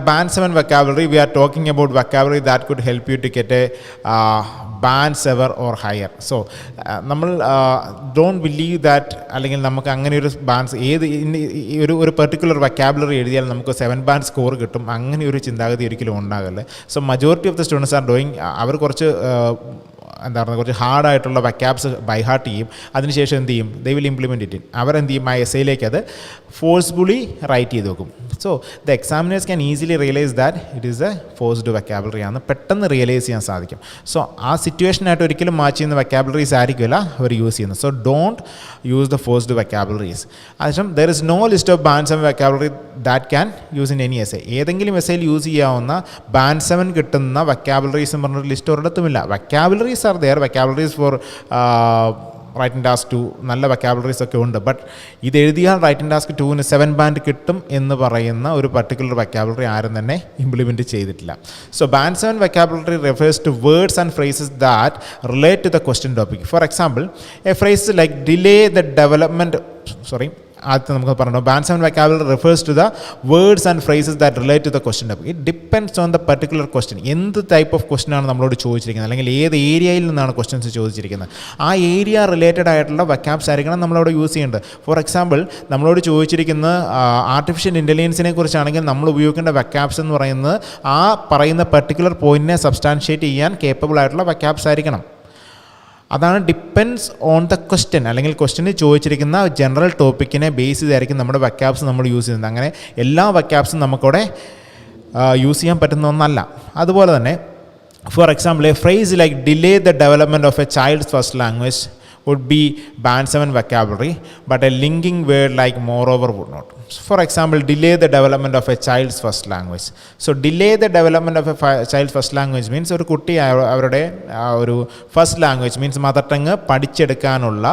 band 7 vocabulary, we are talking about vocabulary that could help you to get a band 7 or higher. So നമ്മൾ ഡോണ്ട് ബിലീവ് ദാറ്റ്, അല്ലെങ്കിൽ നമുക്ക് അങ്ങനെ ഒരു ബാൻഡ്സ് ഒരു പെർട്ടിക്കുലർ വൊക്കാബുലറി എഴുതിയാൽ നമുക്ക് 7 ബാൻഡ് സ്കോർ കിട്ടും, അങ്ങനെ ഒരു ചിന്താഗതി ഒരിക്കലും ഉണ്ടാകില്ല. So majority of the students are doing, അവർ കുറച്ച് എന്താ പറയുക, കുറച്ച് ഹാർഡായിട്ടുള്ള വൊക്കാബ്സ് ബൈ ഹാർട്ട് ചെയ്യും. അതിനുശേഷം എന്ത് ചെയ്യും? They will implement it. അവരെന്ത് ചെയ്യും? ആ എസ്സേയിലേക്ക് അത് ഫോഴ്സ്ഫുള്ളി റൈറ്റ് ചെയ്ത് വെക്കും. So the examiners can easily realise that it is A forced vocabulary ആണെന്ന് പെട്ടെന്ന് റിയലൈസ് ചെയ്യാൻ സാധിക്കും. സോ ആ സിറ്റുവേഷനായിട്ട് ഒരിക്കലും മാച്ച് ചെയ്യുന്ന വൊക്കാബുലറീസ് ആയിരിക്കില്ല അവർ യൂസ് ചെയ്യുന്നത്. So don't use the forced vocabularies. അതിനുശേഷം there is no list of band 7 vocabulary that can use in any essay. ഏതെങ്കിലും എസ്സേയിൽ യൂസ് ചെയ്യാവുന്ന ബാൻഡ് 7 കിട്ടുന്ന വൊക്കാബുലറീസ് എന്ന് പറഞ്ഞൊരു ലിസ്റ്റ് ഒരിടത്തുമില്ല. Vocabularies are there, vocabularies for writing task 2 നല്ല വൊക്കാബുലറീസ് ഒക്കെ ഉണ്ട്. ബട്ട് ഇത് എഴുതിയാൽ റൈറ്റിംഗ് ടാസ്ക് 2 7 ബാൻഡ് കിട്ടും എന്ന് പറയുന്ന ഒരു പർട്ടിക്കുലർ വൊക്കാബുലറി ആരും തന്നെ ഇംപ്ലിമെൻറ്റ് ചെയ്തിട്ടില്ല. So band 7 vocabulary refers to words and phrases that relate to the question topic. For example, a phrase like delay the development, ആദ്യത്തെ നമുക്ക് പറഞ്ഞു, band 7 vocabulary refers to the words and phrases that relate to the question topic. It depends on the particular question. എന്ത് ടൈപ്പ് ഓഫ് ക്വസ്റ്റ്യൻ ആണ് നമ്മളോട് ചോദിച്ചിരിക്കുന്നത്, അല്ലെങ്കിൽ ഏത് ഏരിയയിൽ നിന്നാണ് ക്വസ്റ്റ്യൻസ് ചോദിച്ചിരിക്കുന്നത്, ആ ഏരിയ റിലേറ്റഡ് ആയിട്ടുള്ള വൊക്കാബ്സ് ആയിരിക്കണം നമ്മളവിടെ യൂസ് ചെയ്യേണ്ടത്. ഫോർ എക്സാമ്പിൾ, നമ്മളോട് ചോദിച്ചിരിക്കുന്ന ആർട്ടിഫിഷ്യൽ ഇൻ്റലിജൻസിനെ കുറിച്ചാണെങ്കിൽ നമ്മൾ ഉപയോഗിക്കേണ്ട വൊക്കാബ്സ് എന്ന് പറയുന്നത് ആ പറയുന്ന പർട്ടിക്കുലർ പോയിന്റിനെ സബ്സ്റ്റാൻഷിയേറ്റ് ചെയ്യാൻ കേപ്പബിൾ ആയിട്ടുള്ള വൊക്കാബ്സ് ആയിരിക്കണം. അതാണ് ഡിപ്പെൻഡ്സ് ഓൺ ദ ക്വസ്റ്റ്യൻ, അല്ലെങ്കിൽ ക്വസ്റ്റ്യന് ചോദിച്ചിരിക്കുന്ന ജനറൽ ടോപ്പിക്കിനെ ബേസ് ചെയ്തായിരിക്കും നമ്മുടെ വൊക്കാബ്സ് നമ്മൾ യൂസ് ചെയ്യുന്നത്. അങ്ങനെ എല്ലാ വൊക്കാബ്സും നമുക്കവിടെ യൂസ് ചെയ്യാൻ പറ്റുന്ന ഒന്നല്ല. അതുപോലെ തന്നെ four example, a phrase like delay the development of a child's first language would be band 7 vocabulary, but a linking word like moreover would not. For example, delay the development of a child's first language. So delay the development of a child's first language means ഒരു കുട്ടി അവരുടെ ഒരു first language means mother tongue പഠിച്ചെടുക്കാനുള്ള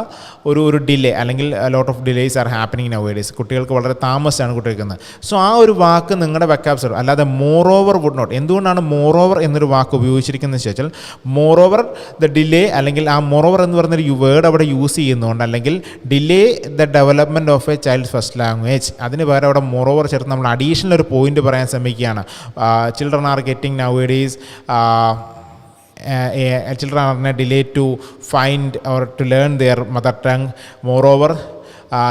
ഒരു ഡിലേ, അല്ലെങ്കിൽ lot of delays are happening nowadays. കുട്ടികൾക്ക് വളരെ താമസിച്ചാണ് കുട്ടികൾക്ക്. സോ ആ ഒരു വാക്ക് നിങ്ങളുടെ വൊക്കാബ്സ്, അല്ലാതെ മോർ ഓവർ വുഡ് നോട്ട്. എന്തുകൊണ്ടാണ് മോർ ഓവർ എന്നൊരു വാക്ക് ഉപയോഗിച്ചിരിക്കുന്നത് വെച്ചാൽ, മോർ ഓവർ ദ ഡിലേ, അല്ലെങ്കിൽ ആ മോർ ഓവർ എന്ന് പറഞ്ഞൊരു വേർഡ് അവിടെ യൂസ് ചെയ്യുന്നുണ്ട്, അല്ലെങ്കിൽ delay the development of A child first language, അതിന് പകരം അവിടെ മോർ ഓവർ ചേർത്ത് നമ്മൾ അഡീഷണൽ ഒരു പോയിന്റ് പറയാൻ ശ്രമിക്കുകയാണ്. Children are getting now days children are delayed to find or to learn their mother tongue. Moreover,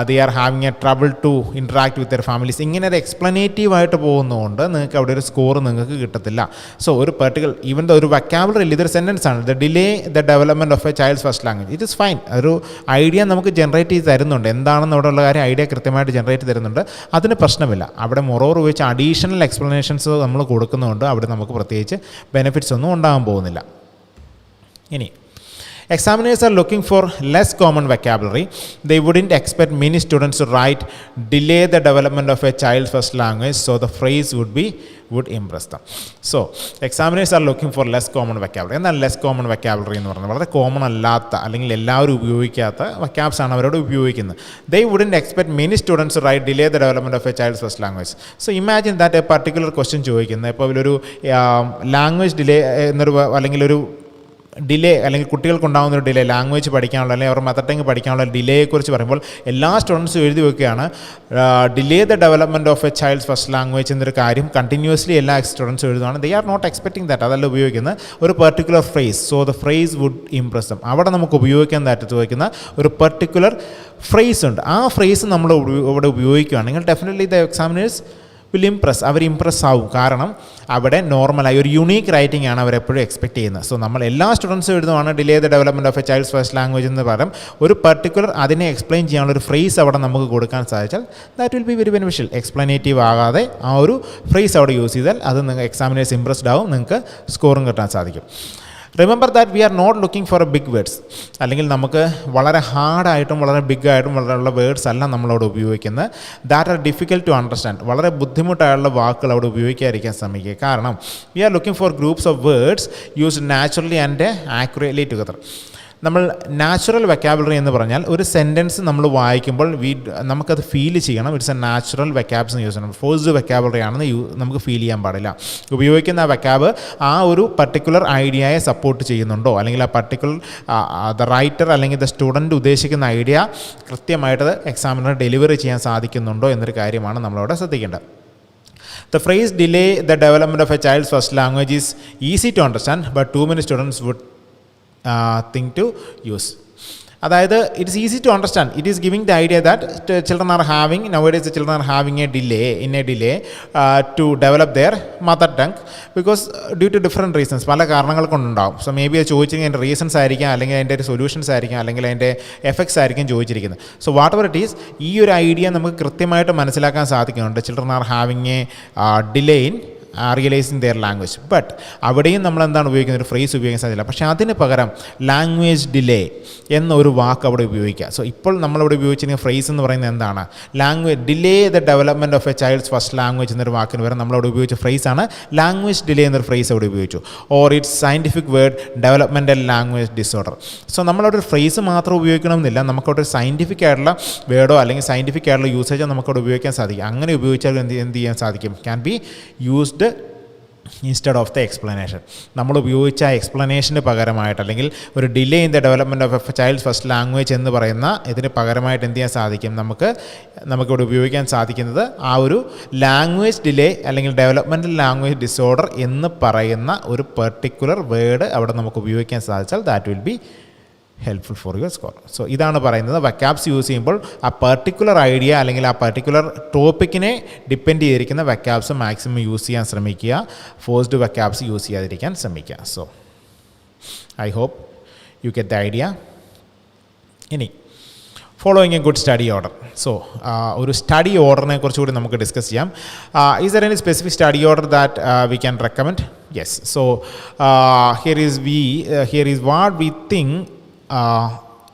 they are having a trouble to interact with their families. ഇങ്ങനെ ഒരു എക്സ്പ്ലനേറ്റീവ് ആയിട്ട് പോകുന്നതുകൊണ്ട് നിങ്ങൾക്ക് അവിടെ ഒരു സ്കോർ നിങ്ങൾക്ക് കിട്ടത്തില്ല. സോ ഒരു പെർട്ടിക്കുലർ ഈവൻ ഒരു വൊക്കാബുലറി ഇതൊരു സെൻറ്റൻസ് ആണ്, the delay the development of a child's first language, it is fine. ഒരു ഐഡിയ നമുക്ക് ജനറേറ്റ് ചെയ്ത് തരുന്നുണ്ട്, എന്താണെന്ന് അവിടെ ഉള്ള കാര്യം ഐഡിയ കൃത്യമായിട്ട് ജനറേറ്റ് തരുന്നുണ്ട്, അതിന് പ്രശ്നമില്ല. അവിടെ മൊറോർ ഉപയോഗിച്ച് അഡീഷണൽ എക്സ്പ്ലനേഷൻസ് നമ്മൾ കൊടുക്കുന്നതുകൊണ്ട് അവിടെ നമുക്ക് പ്രത്യേകിച്ച് ബെനിഫിറ്റ്സ് ഒന്നും ഉണ്ടാകാൻ പോകുന്നില്ല. ഇനി examiners are looking for less common vocabulary. They wouldn't expect many students to write delay the development of a child's first language, so the phrase would impress them. So examiners are looking for less common vocabulary. എന്നാൽ ലെസ് കോമൺ vocabulary എന്ന് പറഞ്ഞാൽ വളരെ കോമൺ അല്ലാത്ത, അല്ലെങ്കിൽ എല്ലാവരും ഉപയോഗിക്കാത്ത വൊക്കാബ്സ് ആണ് അവരോട് ഉപയോഗിക്കുന്നത്. They wouldn't expect many students to write delay the development of a child's first language. So imagine that a particular question ചോദിക്കുന്നത്, ഇപ്പോൾ ഒരു ലാംഗ്വേജ് ഡിലേ എന്നൊരു, അല്ലെങ്കിൽ ഒരു ഡിലേ അല്ലെങ്കിൽ കുട്ടികൾക്കുണ്ടാകുന്ന ഒരു ഡിലേ, ലാംഗ്വേജ് പഠിക്കാനുള്ള അല്ലെങ്കിൽ അവർ മദർ ടങ് പഠിക്കാനുള്ള ഡിലേയെക്കുറിച്ച് പറയുമ്പോൾ എല്ലാ സ്റ്റുഡൻസും എഴുതി വെക്കുകയാണ് delay the development of a child's first language എന്നൊരു കാര്യം കണ്ടിന്യൂസ്ലി എല്ലാ സ്റ്റുഡൻസും എഴുതുകയാണ്. They are not expecting that. അതല്ല ഉപയോഗിക്കുന്ന ഒരു particular phrase. So the phrase would impress them. അവിടെ നമുക്ക് ഉപയോഗിക്കാൻ പറ്റത്ത് വയ്ക്കുന്ന ഒരു പെർട്ടിക്കുലർ ഫ്രേസ് ഉണ്ട്. ആ ഫ്രേസ് നമ്മൾ ഇവിടെ ഉപയോഗിക്കുകയാണെങ്കിൽ definitely the examiners will impress. അവർ ഇംപ്രസ് ആവും. കാരണം അവിടെ നോർമലായി ഒരു യുണീക്ക് റൈറ്റിംഗ് ആണ് അവരെപ്പോഴും എക്സ്പെക്ട് ചെയ്യുന്നത്. സോ നമ്മൾ എല്ലാ സ്റ്റുഡൻസും എഴുതുവാണ് delay the development of a child's first language എന്ന് പറയും. ഒരു പെർട്ടിക്കുലർ അതിനെ എക്സ്പ്ലെയിൻ ചെയ്യാനുള്ള ഒരു ഫ്രേസ് അവിടെ നമുക്ക് കൊടുക്കാൻ സാധിച്ചാൽ that will be very beneficial. Explanative ആകാതെ ആ ഒരു ഫ്രേസ് അവിടെ യൂസ് ചെയ്താൽ അത് നിങ്ങൾ എക്സാമിനേഴ്സ് ഇംപ്രസ്ഡ് ആവും, നിങ്ങൾക്ക് സ്കോറും കിട്ടാൻ സാധിക്കും. Remember that we are not looking for a big words. അല്ലെങ്കിൽ നമുക്ക് വളരെ ഹാർഡായിട്ടും വളരെ ബിഗായിട്ടും വളരെയുള്ള വേർഡ്സ് അല്ല നമ്മളവിടെ ഉപയോഗിക്കുന്നത്. That are difficult to understand. വളരെ ബുദ്ധിമുട്ടായുള്ള വാക്കുകൾ അവിടെ ഉപയോഗിക്കാതിരിക്കാൻ ശ്രമിക്കുക. കാരണം we are looking for groups of words used naturally and accurately together. നമ്മൾ നാച്ചുറൽ വെക്കാബുലറി എന്ന് പറഞ്ഞാൽ ഒരു സെൻറ്റൻസ് നമ്മൾ വായിക്കുമ്പോൾ നമുക്കത് ഫീൽ ചെയ്യണം. It's a natural vocabs use ചെയ്യണം. ഫോഴ്സ്ഡ് വെക്കാബുലറി ആണെന്ന് നമുക്ക് ഫീൽ ചെയ്യാൻ പാടില്ല. ഉപയോഗിക്കുന്ന ആ വെക്കാബ് ആ ഒരു പർട്ടിക്കുലർ ഐഡിയയെ സപ്പോർട്ട് ചെയ്യുന്നുണ്ടോ, അല്ലെങ്കിൽ ആ പർട്ടിക്കുലർ ദ റൈറ്റർ അല്ലെങ്കിൽ ദ സ്റ്റുഡൻറ്റ് ഉദ്ദേശിക്കുന്ന ഐഡിയ കൃത്യമായിട്ട് എക്സാമിനർ ഡെലിവറി ചെയ്യാൻ സാധിക്കുന്നുണ്ടോ എന്നൊരു കാര്യമാണ് നമ്മളവിടെ ശ്രദ്ധിക്കേണ്ടത്. The phrase delay the development of a child's first language is easy to understand, but too many students would think to use. അതായത് it's easy to understand. It is giving the idea that children are having nowadays children are having a delay to develop their mother tongue because due to different reasons. പല കാരണങ്ങൾ കൊണ്ടുണ്ടാവും. സോ മേ ബി അത് ചോദിച്ചിരിക്കുന്ന അതിൻ്റെ റീസൺസ് ആയിരിക്കാം, അല്ലെങ്കിൽ അതിൻ്റെ ഒരു സൊല്യൂഷൻസ് ആയിരിക്കാം, അല്ലെങ്കിൽ അതിൻ്റെ എഫക്ട്സ് ആയിരിക്കും ചോദിച്ചിരിക്കുന്നത്. So whatever it is, ഈ ഒരു ഐഡിയ നമുക്ക് കൃത്യമായിട്ട് മനസ്സിലാക്കാൻ സാധിക്കുന്നുണ്ട്. Children are having a delay in realising their language. But അവിടെയും നമ്മൾ എന്താണ് ഉപയോഗിക്കുന്നത്, ഒരു ഫ്രേസ് ഉപയോഗിക്കാൻ സാധിക്കില്ല. പക്ഷേ അതിന് പകരം ലാംഗ്വേജ് ഡിലേ എന്നൊരു വാക്ക് അവിടെ ഉപയോഗിക്കുക. സോ ഇപ്പോൾ നമ്മളിവിടെ ഉപയോഗിച്ചിരിക്കുന്ന ഫ്രേസ് എന്ന് പറയുന്നത് എന്താണ്, language delay the development of a child's first language എന്നൊരു വാക്കിന് പകരം നമ്മളവിടെ ഉപയോഗിച്ച ഫ്രേസാണ് ലാംഗ്വേജ് ഡിലേ എന്നൊരു ഫ്രേസ് അവിടെ ഉപയോഗിച്ചു. Or it's scientific word developmental language disorder. So നമ്മളവിടെ ഒരു ഫ്രേസ് മാത്രം ഉപയോഗിക്കണമെന്നില്ല, നമുക്കവിടെ ഒരു സയൻറ്റിഫിക് ആയിട്ടുള്ള വേർഡോ അല്ലെങ്കിൽ സയൻറ്റിഫിക് ആയിട്ടുള്ള യൂസേജോ നമുക്കവിടെ ഉപയോഗിക്കാൻ സാധിക്കും. അങ്ങനെ ഉപയോഗിച്ചാൽ എന്ത് ചെയ്യാൻ സാധിക്കും, can be used instead of the explanation. നമ്മൾ ഉപയോഗിച്ച ആ എക്സ്പ്ലനേഷന് പകരമായിട്ട്, അല്ലെങ്കിൽ ഒരു delay in the development of a child's first language എന്ന് പറയുന്ന ഇതിന് പകരമായിട്ട് എന്ത് ചെയ്യാൻ സാധിക്കും, നമുക്കിവിടെ ഉപയോഗിക്കാൻ സാധിക്കുന്നത് ആ ഒരു ലാംഗ്വേജ് ഡിലേ അല്ലെങ്കിൽ ഡെവലപ്മെൻറ്റൽ ലാംഗ്വേജ് ഡിസോർഡർ എന്ന് പറയുന്ന ഒരു പെർട്ടിക്കുലർ വേർഡ് അവിടെ നമുക്ക് ഉപയോഗിക്കാൻ സാധിച്ചാൽ that will B helpful for your score. So ഇതാണ് പറയുന്നത്, വെക്കാബ്സ് യൂസ് ചെയ്യുമ്പോൾ ആ പെർട്ടിക്കുലർ ഐഡിയ അല്ലെങ്കിൽ ആ പെർട്ടിക്കുലർ ടോപ്പിക്കിനെ ഡിപ്പെൻഡ് ചെയ്തിരിക്കുന്ന വെക്കാബ്സ് മാക്സിമം യൂസ് ചെയ്യാൻ ശ്രമിക്കുക. ഫോഴ്സ്ഡ് വെക്കാബ്സ് യൂസ് ചെയ്യാതിരിക്കാൻ ശ്രമിക്കുക. So I hope you get the idea. ഇനി following a good study order. So ഒരു സ്റ്റഡി ഓർഡറിനെ കുറിച്ചുകൂടി നമുക്ക് ഡിസ്കസ് ചെയ്യാം. Is there any specific study order that we can recommend? Yes. So here is what we think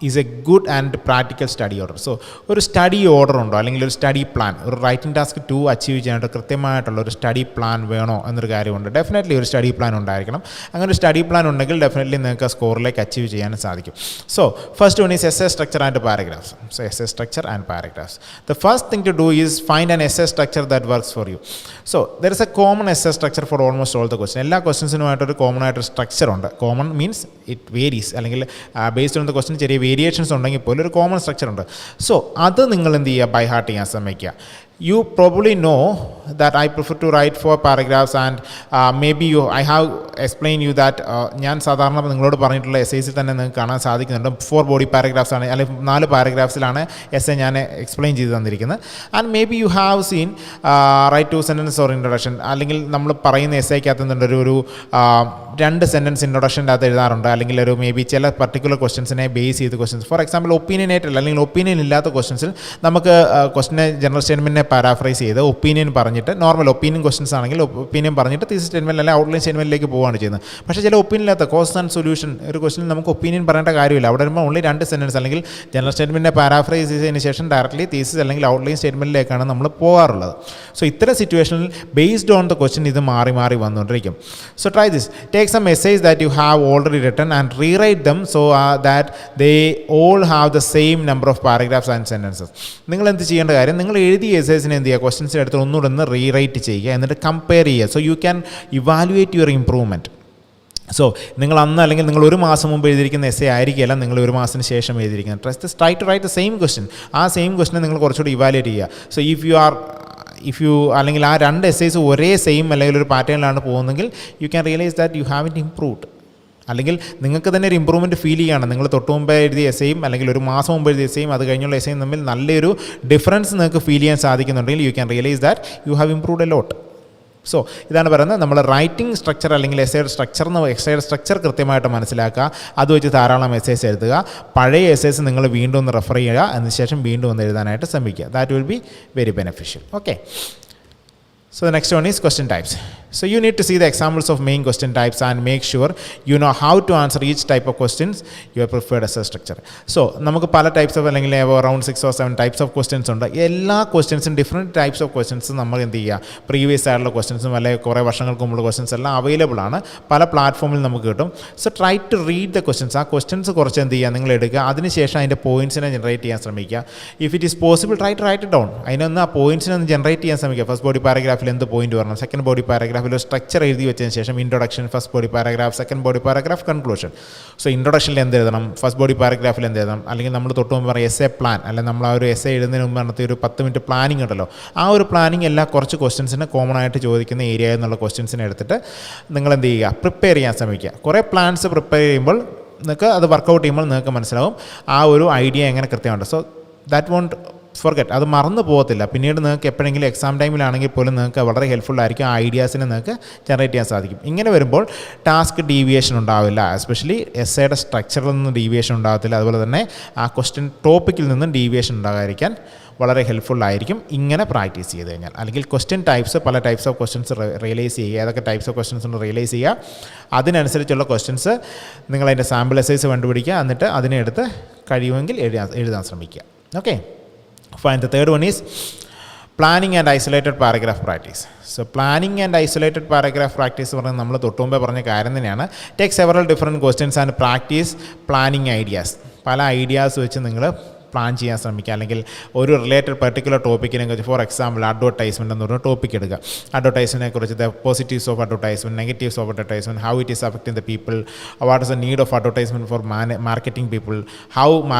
is a good and practical study order. So ഒരു സ്റ്റഡി ഓർഡർ ഉണ്ടോ, അല്ലെങ്കിൽ ഒരു സ്റ്റഡി പ്ലാൻ, ഒരു റൈറ്റിംഗ് ടാസ്ക് 2 അച്ചീവ് ചെയ്യാനായിട്ട് കൃത്യമായിട്ടുള്ള ഒരു സ്റ്റഡി പ്ലാൻ വേണോ എന്നൊരു കാര്യമുണ്ട്. ഡെഫിനറ്റ്ലി ഒരു സ്റ്റഡി പ്ലാൻ ഉണ്ടായിരിക്കണം. അങ്ങനെ ഒരു സ്റ്റഡി പ്ലാൻ ഉണ്ടെങ്കിൽ ഡെഫിനറ്റ്ലി നിങ്ങൾക്ക് സ്കോറിലേക്ക് അച്ചീവ് ചെയ്യാനും സാധിക്കും. So first one is essay structure and paragraphs. So essay structure and paragraphs. The first thing to do is find an essay structure that works for you. So there is a common essay structure for almost all the questions. എല്ലാ ക്വസ്റ്റ്യൻസിനുമായിട്ടൊരു കോമൺ ആയിട്ടൊരു സ്ട്രക്ചർ ഉണ്ട്. കോമൺ മീൻസ് ഇറ്റ് വേരീസ്, അല്ലെങ്കിൽ ബേസ്ഡ് ഓൺ ദ ക്വസ്റ്റ്യൻ ചെറിയ വേരിയേഷൻസ് ഉണ്ടെങ്കിൽ പോലും ഒരു കോമൺ സ്ട്രക്ചർ ഉണ്ട്. സോ അത് നിങ്ങൾ എന്ത് ചെയ്യുക, ബൈ ഹാർട്ട് ചെയ്യാൻ ശ്രമിക്കുക. You probably know that I prefer to write 4 paragraphs and maybe I have explained you that ഞാൻ സാധാരണ നിങ്ങളോട് പറഞ്ഞിട്ടുള്ള എസ്സേസിൽ തന്നെ നിങ്ങൾക്ക് കാണാൻ സാധിക്കുന്നുണ്ട് 4 ബോഡി പാരഗ്രാഫ്സ് ആണ്, അല്ലെങ്കിൽ 4 പാരഗ്രാഫ്സിലാണ് എസ്സേ ഞാൻ എക്സ്പ്ലെയിൻ ചെയ്ത് തന്നിരിക്കുന്നത്. And maybe you have seen right 2 sentence or introduction, അല്ലെങ്കിൽ നമ്മൾ പറയുന്ന എസ്സേക്കകത്തുന്നുണ്ട് ഒരു 2 സെൻറ്റൻസ് ഇൻട്രൊഡക്ഷൻ്റെ അകത്ത് എഴുതാറുണ്ട്, അല്ലെങ്കിൽ ഒരു മേ ബി ചില പർട്ടിക്കുലർ ക്വസ്റ്റ്യൻസിനെ ബേസ് ചെയ്ത് ക്വസ്റ്റ്യൻസ്. ഫോർ എക്സാമ്പിൾ ഒപ്പീനിയനായിട്ടല്ല, അല്ലെങ്കിൽ ഒപ്പീനിയൻ ഇല്ലാത്ത ക്വസ്റ്റ്യൻസിൽ നമുക്ക് ക്വസ്റ്റ്യനെ ജനറൽ സ്റ്റേറ്റ്മെൻറ്റിനെ പാരാഫ്രൈസ് ചെയ്ത് ഒപ്പീനിയൻ പറഞ്ഞിട്ട്, നോർമൽ ഒപ്പീനിയൻ ക്വസ്റ്റ്യൻസ് ആണെങ്കിൽ ഒപ്പീനിയൻ പറഞ്ഞിട്ട് തീസിസ് സ്റ്റേറ്റ്മെൻറ്റ് അല്ലെങ്കിൽ ഔട്ട്ലൈൻ സ്റ്റേറ്റ്മെൻറ്റിലേക്ക് പോവുകയാണ് ചെയ്യുന്നത്. പക്ഷേ ചില ഒപ്പീനിയൻ ഇല്ലാത്ത കോസ് ആൻഡ് സൊല്യൂഷൻ ഒരു ക്വസ്റ്റ്യൻ നമുക്ക് ഒപ്പീനിയൻ പറയേണ്ട കാര്യമില്ല. അവിടെ വരുമ്പോൾ ഓൺലി 2 സെൻറ്റൻസ് അല്ലെങ്കിൽ ജനറൽ സ്റ്റേറ്റ്മെൻറ്റിനെ പാരാഫ്രൈസ് ചെയ്തതിന് ശേഷം ഡയറക്റ്റ്ലി തീസിസ് അല്ലെങ്കിൽ ഔട്ട്ലൈൻ സ്റ്റേറ്റ്മെൻറ്റിലേക്കാണ് നമ്മൾ പോകാറുള്ളത്. സോ ഇത്തരം സിറ്റുവേഷനിൽ ബേസ്ഡ് ഓൺ ദ ക്വസ്റ്റ്യൻ ഇത് മാറി മാറി വന്നുകൊണ്ടിരിക്കും. So try this, take some essays that you have already written and rewrite them so that they all have the same number of paragraphs and sentences. നിങ്ങൾ എന്ത് ചെയ്യേണ്ട കാര്യം, നിങ്ങൾ എഴുതിയ എസ്സേസിനെ എന്ത് ചെയ്യുക, ക്വസ്റ്റ്യൻസിൻ്റെ അടുത്ത് ഒന്നുകൂടെ ഒന്ന് റീറൈറ്റ് ചെയ്യുക, എന്നിട്ട് കമ്പയർ ചെയ്യുക. So you can evaluate your improvement. So നിങ്ങൾ അന്ന് അല്ലെങ്കിൽ നിങ്ങൾ ഒരു മാസം മുമ്പ് എഴുതിയിരിക്കുന്ന എസ്സേ ആയിരിക്കില്ല നിങ്ങൾ ഒരു മാസത്തിന് ശേഷം എഴുതിയിരിക്കുന്നത്. Try to write the same question. ആ സെയിം ക്വസ്റ്റിനെ നിങ്ങൾ കുറച്ചുകൂടി ഇവാലുവേറ്റ് ചെയ്യുക. സോ ഇഫ് യു അല്ലെങ്കിൽ ആ രണ്ട് എസ്സേസ് ഒരേ സെയിം അല്ലെങ്കിൽ ഒരു പാറ്റേണിലാണ് പോകുന്നതെങ്കിൽ U can realise that you have it improved. അല്ലെങ്കിൽ നിങ്ങൾക്ക് തന്നെ ഒരു ഇമ്പ്രൂവ്മെൻറ്റ് ഫീൽ ചെയ്യുകയാണ്. നിങ്ങൾ തൊട്ട് മുമ്പ് എഴുതിയ എസ്സേയും അല്ലെങ്കിൽ ഒരു മാസം മുമ്പ് എഴുതിയ എസ്സേയും അത് കഴിഞ്ഞുള്ള എസ്സേയും തമ്മിൽ നല്ലൊരു ഡിഫറൻസ് നിങ്ങൾക്ക് ഫീൽ ചെയ്യാൻ സാധിക്കുന്നുണ്ടെങ്കിൽ you can realise that you have improved a lot. So ഇതാണ് പറയുന്നത്, നമ്മൾ റൈറ്റിംഗ് സ്ട്രക്ചർ അല്ലെങ്കിൽ എസ്സേയുടെ സ്ട്രക്ചർ കൃത്യമായിട്ട് മനസ്സിലാക്കുക. അത് വെച്ച് ധാരാളം എസ്സേസ് എഴുതുക. പഴയ എസ്സേസ് നിങ്ങൾ വീണ്ടും ഒന്ന് റെഫർ ചെയ്യുക, അതിനുശേഷം വീണ്ടും ഒന്ന് എഴുതാനായിട്ട് ശ്രമിക്കുക. That will be very beneficial. Okay. So the next one is question types. So you need to see the examples of main question types and make sure you know how to answer each type of questions your preferred essay structure. So നമുക്ക് പല ടൈപ്സ് ഓഫ് അല്ലെങ്കിൽ around 6 or 7 types of questions ഉണ്ട്. എല്ലാ ക്വസ്റ്റ്യൻസും ഡിഫറെൻറ്റ് ടൈപ്സ് ഓഫ് ക്വസ്റ്റ്യൻസ് നമ്മൾ എന്ത് ചെയ്യുക, പ്രീവിയസ് ആയിട്ടുള്ള ക്വസ്റ്റ്യൻസും അല്ലെങ്കിൽ കുറേ വർഷങ്ങൾക്ക് മുമ്പുള്ള ക്വസ്റ്റ്യൻസ് എല്ലാം അവൈലബിൾ ആണ്, പല പ്ലാറ്റ്ഫോമിൽ നമുക്ക് കിട്ടും. So try to read the questions. ആ ക്വസ്റ്റ്യൻസ് കുറച്ച് എന്ത് ചെയ്യുക, നിങ്ങൾ എടുക്കുക, അതിനുശേഷം അതിൻ്റെ പോയിൻറ്റ്സിനെ ജനറേറ്റ് ചെയ്യാൻ ശ്രമിക്കുക. If it is possible try to write it down. അതിനൊന്ന് ആ പോയിൻറ്റ്സിനെ ഒന്ന് ജനറേറ്റ് ചെയ്യാൻ ശ്രമിക്കുക. ഫസ്റ്റ് ബോഡി പാരഗ്രാഫിൽ എന്ത് പോയിന്റ് വരണം, സെക്കൻഡ് ബോഡി പാരഗ്രാഫിൽ ഒരു സ്ട്രക്ചർ എഴുതി വെച്ചതിന് ശേഷം introduction, first body paragraph, second body paragraph, conclusion. So ഇൻട്രൊഡക്ഷനിൽ എന്ത് എഴുതണം, ഫസ്റ്റ് ബോഡി പാരഗ്രാഫിൽ എന്ത് എഴുതണം, അല്ലെങ്കിൽ നമ്മൾ തൊട്ട് മുമ്പ് പറയും എസ്സേ പ്ലാൻ, അല്ലെങ്കിൽ നമ്മൾ ആ ഒരു എസ്സേ എഴുതുന്നതിന് മുമ്പ് നടത്തിയ ഒരു 10 മിനിറ്റ് പ്ലാനിങ് ഉണ്ടല്ലോ, ആ ഒരു പ്ലാനിങ് എല്ലാ കുറച്ച് ക്വസ്റ്റ്യൻസിന് കോമൺ ആയിട്ട് ചോദിക്കുന്ന ഏരിയ എന്നുള്ള ക്വസ്റ്റ്യൻസിനെ എടുത്തിട്ട് നിങ്ങൾ എന്ത് ചെയ്യുക, പ്രിപ്പയർ ചെയ്യാൻ ശ്രമിക്കുക. കുറേ പ്ലാൻസ് പ്രിപ്പയർ ചെയ്യുമ്പോൾ നിങ്ങൾക്ക് അത് വർക്കൗട്ട് ചെയ്യുമ്പോൾ നിങ്ങൾക്ക് മനസ്സിലാവും ആ ഒരു ഐഡിയ എങ്ങനെ കൃത്യമുണ്ട്. സോ ദാറ്റ് വോണ്ട് ഫോർഗെറ്റ്, അത് മറന്നു പോകത്തില്ല. പിന്നീട് നിങ്ങൾക്ക് എപ്പോഴെങ്കിലും എക്സാം ടൈമിലാണെങ്കിൽ പോലും നിങ്ങൾക്ക് വളരെ ഹെൽപ്ഫുൾ ആയിരിക്കും. ആ ഐഡിയാസിനെ നിങ്ങൾക്ക് ജനറേറ്റ് ചെയ്യാൻ സാധിക്കും. ഇങ്ങനെ വരുമ്പോൾ ടാസ്ക് ഡീവിയേഷൻ ഉണ്ടാവില്ല, എസ്പെഷ്യലി എസ്സേയുടെ സ്ട്രക്ചറിൽ നിന്ന് ഡീവിയേഷൻ ഉണ്ടാകത്തില്ല. അതുപോലെ തന്നെ ആ ക്വസ്റ്റ്യൻ ടോപ്പിക്കിൽ നിന്നും ഡീവിയേഷൻ ഉണ്ടാകാതിരിക്കാൻ വളരെ ഹെൽപ്ഫുൾ ആയിരിക്കും ഇങ്ങനെ പ്രാക്ടീസ് ചെയ്ത് കഴിഞ്ഞാൽ. അല്ലെങ്കിൽ ക്വസ്റ്റ്യൻ ടൈപ്സ്, പല ടൈപ്സ് ഓഫ് ക്വസ്റ്റ്യൻസ് റിയലൈസ് ചെയ്യുക, ഏതൊക്കെ ടൈപ്സ് ഓഫ് ക്വസ്റ്റ്യൻസ് ഉണ്ട് റിയലൈസ് ചെയ്യുക, അതിനനുസരിച്ചുള്ള ക്വസ്റ്റ്യൻസ് നിങ്ങളതിൻ്റെ സാമ്പിൾ എസ്സേസ് കണ്ടുപിടിക്കുക, എന്നിട്ട് അതിനെ എടുത്ത് കഴിയുമെങ്കിൽ എഴുതാൻ ശ്രമിക്കുക. Okay. Fine. The third one is planning and isolated paragraph practice. So planning and isolated paragraph practice എന്ന് പറഞ്ഞാൽ നമ്മൾ തൊട്ട് മുമ്പേ പറഞ്ഞ കാര്യം തന്നെയാണ്. Take several different questions and practice planning ideas. പല ഐഡിയാസ് വെച്ച് നിങ്ങൾ പ്ലാൻ ചെയ്യാൻ ശ്രമിക്കുക. അല്ലെങ്കിൽ ഒരു റിലേറ്റഡ് പെർട്ടിക്കുലർ ടോപ്പിക്കിനെ കുറിച്ച്, ഫോർ എക്സാമ്പിൾ അഡ്വർടൈസ്മെൻറ്റ് എന്ന് പറഞ്ഞ ടോപ്പിക് എടുക്കുക. അഡ്വർടൈസ്മെൻറ്റിനെ കുറിച്ച് the positives of advertisement, negatives of advertisement, how it is affecting the people, what is the need of advertisement four marketing people, how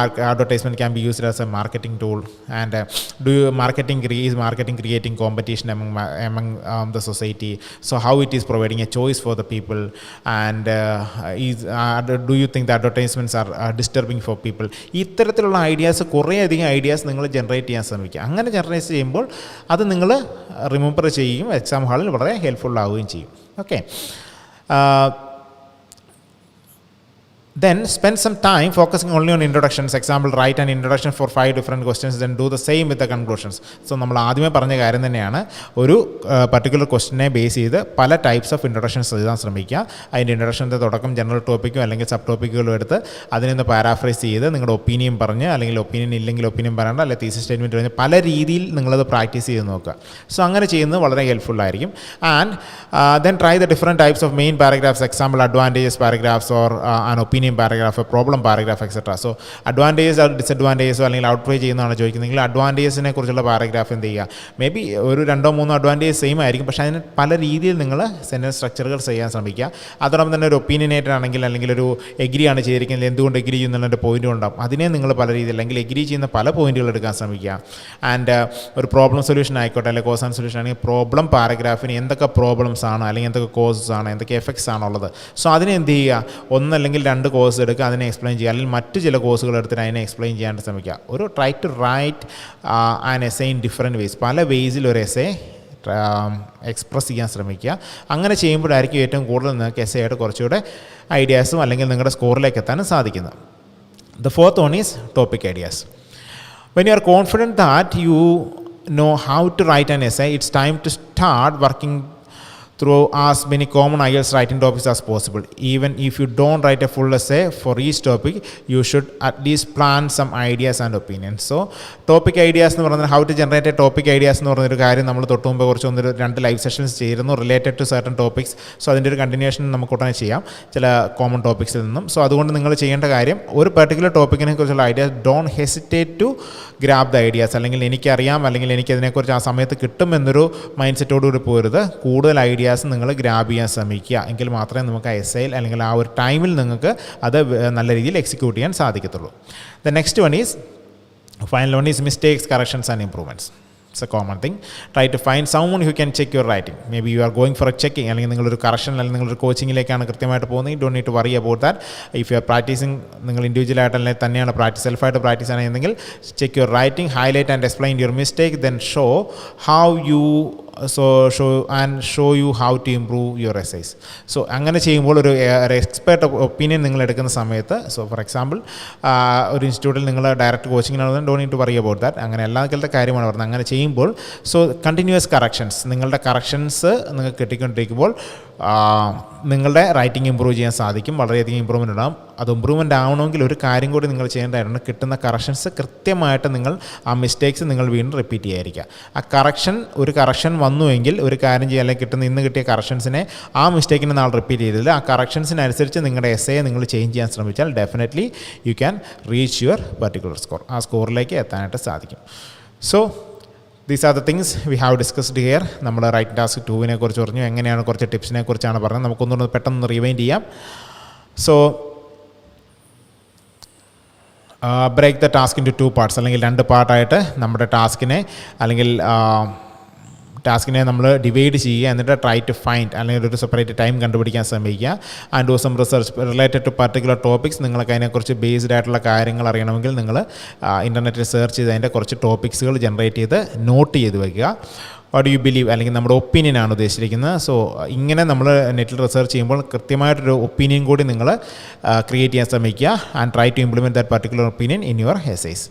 advertisement can be used as A marketing tool, and is marketing creating competition among the society, so how it is providing a choice for the people, and do you think the advertisements are disturbing for people. ഇത്തരത്തിലുള്ള ഐഡിയാസ്, കുറേയധികം ഐഡിയാസ് നിങ്ങൾ ജനറേറ്റ് ചെയ്യാൻ ശ്രമിക്കുക. അങ്ങനെ ജനറേറ്റ് ചെയ്യുമ്പോൾ അത് നിങ്ങൾ റിമെമ്പർ ചെയ്യുകയും എക്സാം ഹാളിൽ വളരെ ഹെൽപ്ഫുൾ ആവുകയും ചെയ്യും. Okay. Then spend some time focusing only on introductions. Example, write an introduction for 5 different questions, then do the same with the conclusions. So നമ്മൾ ആദ്യമേ പറഞ്ഞ കാര്യം തന്നെയാണ്, ഒരു പർട്ടിക്കുലർ ക്വസ്റ്റിനെ ബേസ് ചെയ്ത് പല ടൈപ്സ് ഓഫ് ഇൻട്രൊഡക്ഷൻസ് എഴുതാൻ ശ്രമിക്കുക. അതിൻ്റെ ഇൻട്രൊഡക്ഷൻ്റെ തുടക്കം ജനറൽ ടോപ്പിക്കോ അല്ലെങ്കിൽ സബ് ടോപ്പിക്കുകളോ എടുത്ത് അതിനൊന്ന് പാരാഫ്രൈസ് ചെയ്ത് നിങ്ങളുടെ ഒപ്പീനിയൻ പറഞ്ഞ്, അല്ലെങ്കിൽ ഒപ്പീനിയൻ ഇല്ലെങ്കിൽ ഒപ്പീനിയൻ പറയേണ്ട, അല്ലെങ്കിൽ തീസിസ് സ്റ്റേറ്റ്മെൻറ്റ് പറഞ്ഞ് പല രീതിയിൽ നിങ്ങളത് പ്രാക്ടീസ് ചെയ്ത് നോക്കുക. സോ അങ്ങനെ ചെയ്യുന്നത് വളരെ ഹെൽപ്ഫുൾ ആയിരിക്കും. And then try the different types of main paragraphs. Example, advantages paragraphs or an opinion paragraph, a problem paragraph, etc. So advantages or disadvantages അല്ലെങ്കിൽ ഔട്ട്വേ ചെയ്യുന്നതാണ് ചോദിക്കുന്നതെങ്കിൽ അഡ്വാൻറ്റേജസിനെ കുറിച്ചുള്ള പാരഗ്രാഫ് എന്ത് ചെയ്യുക, മേ ബി ഒരു 2-3 അഡ്വാൻറ്റേജ് സെയിം ആയിരിക്കും, പക്ഷേ അതിന് പല രീതിയിൽ നിങ്ങൾ സെൻറ്റൻസ് സ്ട്രക്ചറുകൾ ചെയ്യാൻ ശ്രമിക്കുക. അതോടൊപ്പം തന്നെ ഒരു ഒപ്പീനിയനേറ്റഡ് ആണെങ്കിൽ, അല്ലെങ്കിൽ ഒരു എഗ്രി ആണ് ചെയ്തിരിക്കുന്നത്, എന്തുകൊണ്ട് എഗ്രി ചെയ്യുന്നുള്ളതിൻ്റെ പോയിൻ്റ് ഉണ്ടാകും, അതിനെ നിങ്ങൾ പല രീതിയിൽ, അല്ലെങ്കിൽ എഗ്രി ചെയ്യുന്ന പല പോയിൻറ്റുകൾ എടുക്കാൻ ശ്രമിക്കുക. ആൻഡ് ഒരു പ്രോബ്ലം സൊല്യൂഷൻ ആയിക്കോട്ടെ, അല്ലെങ്കിൽ കോസ് ആൻഡ് സൊല്യൂഷൻ ആണെങ്കിൽ പ്രോബ്ലം പാരഗ്രാഫിന് എന്തൊക്കെ പ്രോബ്ലംസ് ആണ്, അല്ലെങ്കിൽ എന്തൊക്കെ കോസസ് ആണ്, എന്തൊക്കെ എഫക്ട്സ് ആണുള്ളത്. സോ അതിനെ എന്ത് ചെയ്യുക, ഒന്നല്ലെങ്കിൽ 2 കോഴ്സ് എടുക്കുക, അതിനെ എക്സ്പ്ലെയിൻ ചെയ്യുക, അല്ലെങ്കിൽ മറ്റ് ചില കോഴ്സുകൾ എടുത്തിട്ട് അതിനെ എക്സ്പ്ലെയിൻ ചെയ്യാനായിട്ട് ശ്രമിക്കുക. ഒരു try to write an essay in different ways, പല വേസിൽ ഒരു എസ്സേ എക്സ്പ്രസ് ചെയ്യാൻ ശ്രമിക്കുക. അങ്ങനെ ചെയ്യുമ്പോഴായിരിക്കും ഏറ്റവും കൂടുതൽ നിങ്ങൾക്ക് എസ്സേ ആയിട്ട് കുറച്ചുകൂടെ ഐഡിയാസും അല്ലെങ്കിൽ നിങ്ങളുടെ സ്കോറിലേക്ക് എത്താനും സാധിക്കുന്നത്. The fourth one is topic ideas. When you are confident that you know how to write an essay, it's time to start working through as many common IELTS writing topics as possible. Even if you don't write a full essay for each topic, you should at least plan some ideas and opinions. So topic ideas എന്ന് പറഞ്ഞാൽ how to generate a topic ideas എന്ന് പറഞ്ഞൊരു കാര്യം നമ്മൾ തൊട്ട് മുമ്പ് കുറച്ച് 1-2 ലൈവ് സെഷൻസ് ചെയ്തിരുന്നു, related to certain topics. So അതിൻ്റെ ഒരു കണ്ടിന്യൂഷൻ നമുക്ക് ഉടനെ ചെയ്യാം ചില കോമൺ ടോപ്പിക്സിൽ നിന്നും. സോ അതുകൊണ്ട് നിങ്ങൾ ചെയ്യേണ്ട കാര്യം, ഒരു പെർട്ടിക്കുലർ ടോപ്പിക്കിനെ കുറിച്ചുള്ള ideas don't hesitate to grab the ideas. അല്ലെങ്കിൽ എനിക്കറിയാം, അല്ലെങ്കിൽ എനിക്കതിനെക്കുറിച്ച് ആ സമയത്ത് കിട്ടും എന്നൊരു മൈൻഡ് സെറ്റോടുകൂടി പോരുത്. കൂടുതൽ ഐഡിയാസ് ഐഡിയാസ് നിങ്ങൾ ഗ്രാബ് ചെയ്യാൻ ശ്രമിക്കുക. എങ്കിൽ മാത്രമേ നമുക്ക് എസ്സേയിൽ അല്ലെങ്കിൽ ആ ഒരു ടൈമിൽ നിങ്ങൾക്ക് അത് നല്ല രീതിയിൽ എക്സിക്യൂട്ട് ചെയ്യാൻ സാധിക്കത്തുള്ളൂ. The next one is final one is mistakes, corrections and improvements. It's a common thing. Try to find someone who can check your writing. Maybe you are going for a checking, അല്ലെങ്കിൽ നിങ്ങളൊരു കറക്ഷൻ അല്ലെങ്കിൽ നിങ്ങളൊരു കോച്ചിങ്ങിലേക്കാണ് കൃത്യമായിട്ട് പോകുന്നത്. You don't need to worry about that. If you are practicing, നിങ്ങൾ ഇൻഡിവിജ്വലായിട്ട് അല്ലെങ്കിൽ തന്നെയാണ് സെൽഫായിട്ട് പ്രാക്ടീസ് ആണെന്നുണ്ടെങ്കിൽ check your writing, highlight and explain your mistake, then show you how to improve your essays. So അങ്ങനെ ചെയ്യുമ്പോൾ ഒരു എക്സ്പെർട്ട് ഒപ്പീനിയൻ നിങ്ങൾ എടുക്കുന്ന സമയത്ത്, സോ ഫോർ എക്സാമ്പിൾ ഒരു ഇൻസ്റ്റിറ്റ്യൂട്ടിൽ നിങ്ങൾ ഡയറക്റ്റ് കോച്ചിങ്ങിനാണ്, don't need to worry about that. അങ്ങനെ എല്ലാവർക്കും കാര്യമാണ് പറഞ്ഞത്. അങ്ങനെ ചെയ്യുമ്പോൾ കണ്ടിന്യൂസ് കറക്ഷൻസ്, നിങ്ങളുടെ കറക്ഷൻസ് നിങ്ങൾക്ക് കിട്ടിക്കൊണ്ടിരിക്കുമ്പോൾ നിങ്ങളുടെ റൈറ്റിംഗ് ഇമ്പ്രൂവ് ചെയ്യാൻ സാധിക്കും. വളരെയധികം ഇമ്പ്രൂവ്മെൻ്റ് ഉണ്ടാകും. അത് ഇമ്പ്രൂവ്മെൻ്റ് ആവണമെങ്കിൽ ഒരു കാര്യം കൂടി നിങ്ങൾ ചെയ്യേണ്ടതായിട്ടുണ്ട്. കിട്ടുന്ന കറക്ഷൻസ് കൃത്യമായിട്ട് നിങ്ങൾ ആ മിസ്റ്റേക്സ് നിങ്ങൾ വീണ്ടും റിപ്പീറ്റ് ചെയ്യാതിരിക്കുക. ഒരു കറക്ഷൻ വന്നുവെങ്കിൽ ഒരു കാര്യം ചെയ്യുക, അല്ലെങ്കിൽ ഇന്ന് കിട്ടിയ കറക്ഷൻസിനെ ആ മിസ്റ്റേക്കിനെ നാളെ റിപ്പീറ്റ് ചെയ്തില്ല. ആ കറക്ഷൻസിനനുസരിച്ച് നിങ്ങളുടെ എസ്സേയെ നിങ്ങൾ ചേഞ്ച് ചെയ്യാൻ ശ്രമിച്ചാൽ definitely you can reach your particular score. ആ സ്കോറിലേക്ക് എത്താനായിട്ട് സാധിക്കും. So these are the things we have discussed here. നമ്മൾ റൈറ്റിംഗ് ടാസ്ക് 2 കുറിച്ച് പറഞ്ഞു, എങ്ങനെയാണ് കുറച്ച് ടിപ്സിനെ കുറിച്ചാണ് പറഞ്ഞത്. നമുക്കൊന്നുകൂടെ പെട്ടെന്ന് റിവൈൻഡ് ചെയ്യാം. So break the task into 2 parts, അല്ലെങ്കിൽ 2 പാർട്ടായിട്ട് നമ്മുടെ ടാസ്കിനെ നമ്മൾ ഡിവൈഡ് ചെയ്യുക. എന്നിട്ട് ട്രൈ ടു ഫൈൻഡ്, അല്ലെങ്കിൽ ഒരു സെപ്പറേറ്റ് ടൈം കണ്ടുപിടിക്കാൻ ശ്രമിക്കുക. And do some research related to particular topics. നിങ്ങൾക്ക് അതിനെക്കുറിച്ച് ബേസ്ഡ് ആയിട്ടുള്ള കാര്യങ്ങൾ അറിയണമെങ്കിൽ നിങ്ങൾ ഇൻ്റർനെറ്റിൽ സെർച്ച് ചെയ്ത് അതിൻ്റെ കുറച്ച് ടോപ്പിക്സുകൾ ജനറേറ്റ് ചെയ്ത് നോട്ട് ചെയ്ത് വയ്ക്കുക. വാട്ട് ഡു യു ബിലീവ്, അല്ലെങ്കിൽ നമ്മുടെ ഒപ്പീനിയനാണ് ഉദ്ദേശിച്ചിരിക്കുന്നത്. സോ ഇങ്ങനെ നമ്മൾ നെറ്റിൽ റിസർച്ച് ചെയ്യുമ്പോൾ കൃത്യമായിട്ടൊരു ഒപ്പീനിയൻ കൂടി നിങ്ങൾ ക്രിയേറ്റ് ചെയ്യാൻ ശ്രമിക്കുക. And try to implement that particular opinion in your essays.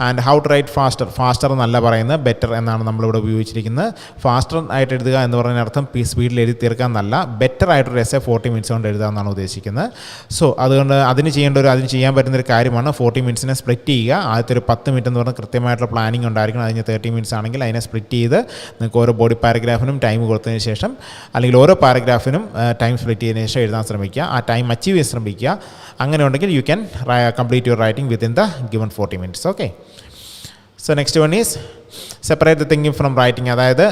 And how to write faster എന്നല്ല പറയുന്നത്, ബെറ്റർ എന്നാണ് നമ്മളിവിടെ ഉപയോഗിച്ചിരിക്കുന്നത്. ഫാസ്റ്റർ ആയിട്ട് എഴുതുക എന്ന് പറയുന്ന അർത്ഥം സ്പീഡിൽ എഴുതി തീർക്കാൻ എന്നല്ല, ബെറ്റർ ആയിട്ടൊരു എസ്സേ 40 മിനിറ്റ്സ് കൊണ്ട് എഴുതുക എന്നാണ് ഉദ്ദേശിക്കുന്നത്. സോ അതുകൊണ്ട് അതിന് ചെയ്യാൻ പറ്റുന്നൊരു കാര്യമാണ് 40 മിനിറ്റ്സിനെ സ്പ്ലിറ്റ് ചെയ്യുക. ആദ്യത്തെ ഒരു 10 മിനിറ്റ് എന്ന് പറഞ്ഞാൽ കൃത്യമായിട്ടുള്ള പ്ലാനിങ് ഉണ്ടായിരിക്കണം. അതിന് 30 മിനിറ്റ്സ് ആണെങ്കിൽ അതിനെ സ്പ്ലിറ്റ് ചെയ്ത് നിങ്ങൾക്ക് ഓരോ ബോഡി പാരഗ്രാഫിനും ടൈം കൊടുത്തതിന് ശേഷം, അല്ലെങ്കിൽ ഓരോ പാരഗ്രാഫിനും ടൈം സ്പ്ലിറ്റ് ചെയ്തതിന് ശേഷം എഴുതാൻ ശ്രമിക്കുക. ആ ടൈം അച്ചീവ് ചെയ്യാൻ ശ്രമിക്കുക. അങ്ങനെ ഉണ്ടെങ്കിൽ you can complete your writing within the given 40 minutes. Okay. So next one is separate the thinking from writing. അതായത്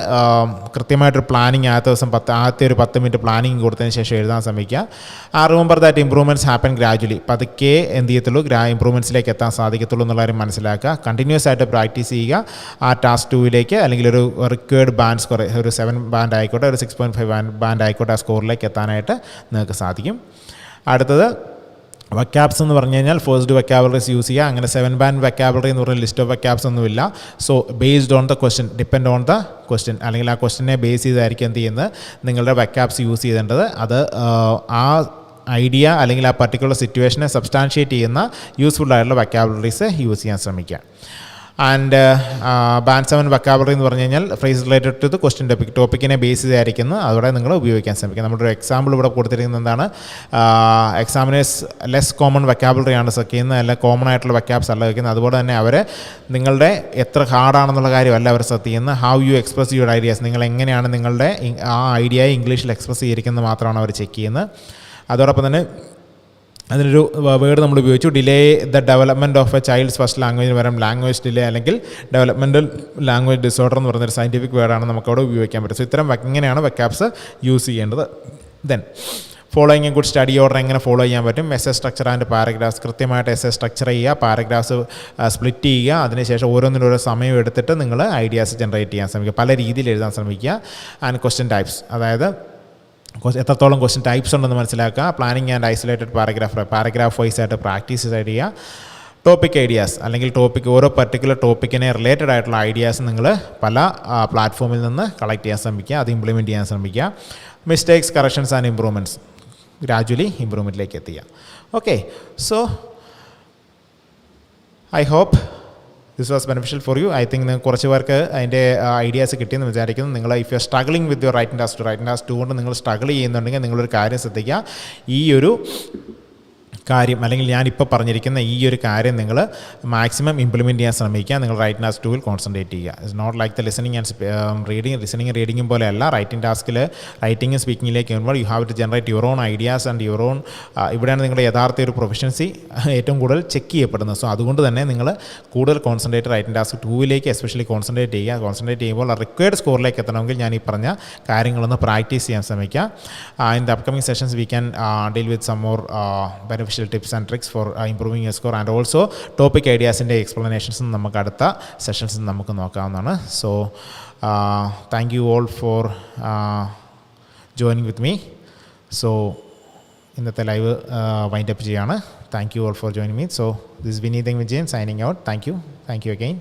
കൃത്യമായിട്ടൊരു പ്ലാനിങ് ആദ്യത്തെ ഒരു 10 മിനിറ്റ് പ്ലാനിങ് കൊടുത്തതിന് ശേഷം എഴുതാൻ ശ്രമിക്കുക. Remember that improvements happen gradually. പതുക്കെ എന്ത് ചെയ്യത്തുള്ളൂ, ഇംപ്രൂവ്മെൻറ്റ്സിലേക്ക് എത്താൻ സാധിക്കത്തുള്ളൂ എന്നുള്ള കാര്യം മനസ്സിലാക്കുക. കണ്ടിന്യൂസ് ആയിട്ട് പ്രാക്ടീസ് ചെയ്യുക. ആ ടാസ്ക് 2 അല്ലെങ്കിൽ ഒരു റിക്വയർഡ് ബാൻഡ് സ്കോർ, ഒരു 7 ബാൻഡ് ആയിക്കോട്ടെ, ഒരു 6.5 ബാൻഡ് ആയിക്കോട്ടെ, ആ സ്കോറിലേക്ക് എത്താനായിട്ട് നിങ്ങൾക്ക് സാധിക്കും. അടുത്തത് വക്കാബ്സ് എന്ന് പറഞ്ഞു കഴിഞ്ഞാൽ ഫസ്റ്റ് വക്കാബിലറീസ് യൂസ് ചെയ്യുക. അങ്ങനെ 7 ബാൻഡ് വക്കാബിലറി എന്ന് പറയുന്ന ലിസ്റ്റ് ഓഫ് വക്കാബ്സ് ഒന്നുമില്ല. So based on the question, depend on the question, അല്ലെങ്കിൽ ആ ക്വസ്റ്റ്യനെ ബേസ് ചെയ്തായിരിക്കും എന്ത് ചെയ്യുന്നത് നിങ്ങളുടെ വക്കാബ്സ് യൂസ് ചെയ്തേണ്ടത്. അത് ആ ഐഡിയ അല്ലെങ്കിൽ ആ പർട്ടിക്കുലർ സിറ്റുവേഷനെ സബ്സ്റ്റാൻഷിയേറ്റ് ചെയ്യുന്ന യൂസ്ഫുൾ ആയിട്ടുള്ള വക്കാബിലറീസ് യൂസ് ചെയ്യാൻ ശ്രമിക്കുക. ആൻഡ് ബാൻഡ് 7 വക്കാബിലറി എന്ന് പറഞ്ഞു കഴിഞ്ഞാൽ phrase related to the question ടോപ്പിക്കിനെ ബേസ് ചെയ്തായിരിക്കുന്നു. അതോടെ നിങ്ങൾ ഉപയോഗിക്കാൻ ശ്രമിക്കുക. നമ്മുടെ ഒരു എക്സാമ്പിൾ ഇവിടെ കൊടുത്തിരിക്കുന്നത് എന്താണ്, എക്സാമിനേഴ്സ് ലെസ് കോമൺ വക്കാബിലറിയാണ് സെർച്ച് ചെയ്യുന്നത്, അല്ല കോമൺ ആയിട്ടുള്ള വക്കാബ്സ് അല്ല വയ്ക്കുന്നത്. അതുപോലെ തന്നെ അവർ നിങ്ങളുടെ എത്ര ഹാർഡാണെന്നുള്ള കാര്യമല്ല അവർ സെർച്ച് ചെയ്യുന്നത്, how you express your ideas, നിങ്ങൾ എങ്ങനെയാണ് നിങ്ങളുടെ ആ ഐഡിയയെ ഇംഗ്ലീഷിൽ എക്സ്പ്രസ് ചെയ്തിരിക്കുന്നത് മാത്രമാണ് അവർ ചെക്ക് ചെയ്യുന്നത്. അതോടൊപ്പം തന്നെ അതിനൊരു വേർഡ് നമ്മൾ ഉപയോഗിച്ചു, delay the development of a child's first ലാംഗ്വേജിന് പകരം ലാംഗ്വേജ് ഡിലേ അല്ലെങ്കിൽ ഡെവലപ്മെൻറ്റൽ ലാംഗ്വേജ് ഡിസോർഡർ എന്ന് പറയുന്നൊരു സയൻറ്റിഫിക് വേർഡാണ് നമുക്കവിടെ ഉപയോഗിക്കാൻ പറ്റും. സോ ഇത്തരം ഇങ്ങനെയാണ് വെക്കാബ്സ് യൂസ് ചെയ്യേണ്ടത്. Then following a good study order എങ്ങനെ ഫോളോ ചെയ്യാൻ പറ്റും, എസ്സേ സ്ട്രക്ചർ ആൻഡ് പാരഗ്രാഫ്സ്, കൃത്യമായിട്ട് എസ്സേ സ്ട്രക്ചർ ചെയ്യുക, പാരഗ്രാഫ്സ് സ്പ്ലിറ്റ് ചെയ്യുക, അതിനുശേഷം ഓരോന്നിനോരോ സമയം എടുത്തിട്ട് നിങ്ങൾ ഐഡിയാസ് ജനറേറ്റ് ചെയ്യാൻ ശ്രമിക്കുക, പല രീതിയിൽ എഴുതാൻ ശ്രമിക്കുക. ആൻഡ് ക്വസ്റ്റ്യൻ ടൈപ്സ്, അതായത് എത്രത്തോളം ക്വസ്റ്റ്യൻ ടൈപ്സ് ഉണ്ടെന്ന് മനസ്സിലാക്കുക. Planning and isolated paragraph wise ആയിട്ട് പ്രാക്ടീസ് ചെയ്യുക. ടോപ്പിക് ഐഡിയാസ്, അല്ലെങ്കിൽ ഓരോ പർട്ടിക്കുലർ ടോപ്പിക്കിനെ റിലേറ്റഡ് ആയിട്ടുള്ള ഐഡിയാസ് നിങ്ങൾ പല പ്ലാറ്റ്ഫോമിൽ നിന്ന് കളക്ട് ചെയ്യാൻ ശ്രമിക്കുക, അത് ഇംപ്ലിമെൻറ്റ് ചെയ്യാൻ ശ്രമിക്കുക. Mistakes, corrections and improvements, gradually ഇംപ്രൂവ്മെൻറ്റിലേക്ക് എത്തുക. Okay, so I hope this was beneficial for you. I think നിങ്ങൾക്ക് കുറച്ച് പേർക്ക് അതിൻ്റെ ഐഡിയാസ് കിട്ടിയെന്ന് വിചാരിക്കുന്നു. നിങ്ങൾ if you are struggling with your writing task 2 കൊണ്ട് നിങ്ങൾ സ്ട്രഗിൾ ചെയ്യുന്നുണ്ടെങ്കിൽ നിങ്ങളൊരു കാര്യം ശ്രദ്ധിക്കുക, ഈ ഒരു കാര്യം അല്ലെങ്കിൽ ഞാനിപ്പോൾ പറഞ്ഞിരിക്കുന്ന ഈ ഒരു കാര്യം നിങ്ങൾ മാക്സിമം ഇംപ്ലിമെൻറ്റ് ചെയ്യാൻ ശ്രമിക്കുക. നിങ്ങൾ റൈറ്റിംഗ് ടാസ്ക് 2-ൽ കോൺസെൻട്രേറ്റ് ചെയ്യുക. It's not like the listening and റീഡിങ്ങും പോലെയല്ല. റൈറ്റിംഗ് ടാസ്കിൽ റൈറ്റിംഗും സ്പീക്കിങ്ങിലേക്ക് വരുമ്പോൾ you have to generate your own ideas and your own ഇവിടെയാണ് നിങ്ങളുടെ യഥാർത്ഥ ഒരു പ്രൊഫഷൻസി ഏറ്റവും കൂടുതൽ ചെക്ക് ചെയ്യപ്പെടുന്നത്. സോ അതുകൊണ്ട് തന്നെ നിങ്ങൾ കൂടുതൽ കോൺസെൻട്രേറ്റ് റൈറ്റിംഗ് ടാസ്ക് 2-ലേക്ക് എസ്പെഷ്യലി കോൺസെൻട്രേറ്റ് ചെയ്യുക. കോൺസെൻട്രേറ്റ് ചെയ്യുമ്പോൾ റിക്വയർഡ് സ്കോറിലേക്ക് എത്തണമെങ്കിൽ ഞാൻ ഈ പറഞ്ഞ കാര്യങ്ങളൊന്ന് പ്രാക്ടീസ് ചെയ്യാൻ ശ്രമിക്കുക. In the upcoming sessions we can deal with some more beneficial tips and tricks for improving your score, and also topic ideas in the explanations നമുക്ക് അടുത്ത സെഷൻസ് നമുക്ക് നോക്കാവുന്നതാണ്. So thank you all for joining with me. So ഇന്നത്തെ ലൈവ് വൈൻഡ് അപ്പ് ചെയ്യാണ്. Thank you all for joining me. So this Vineeth Vijayan signing out. Thank you again.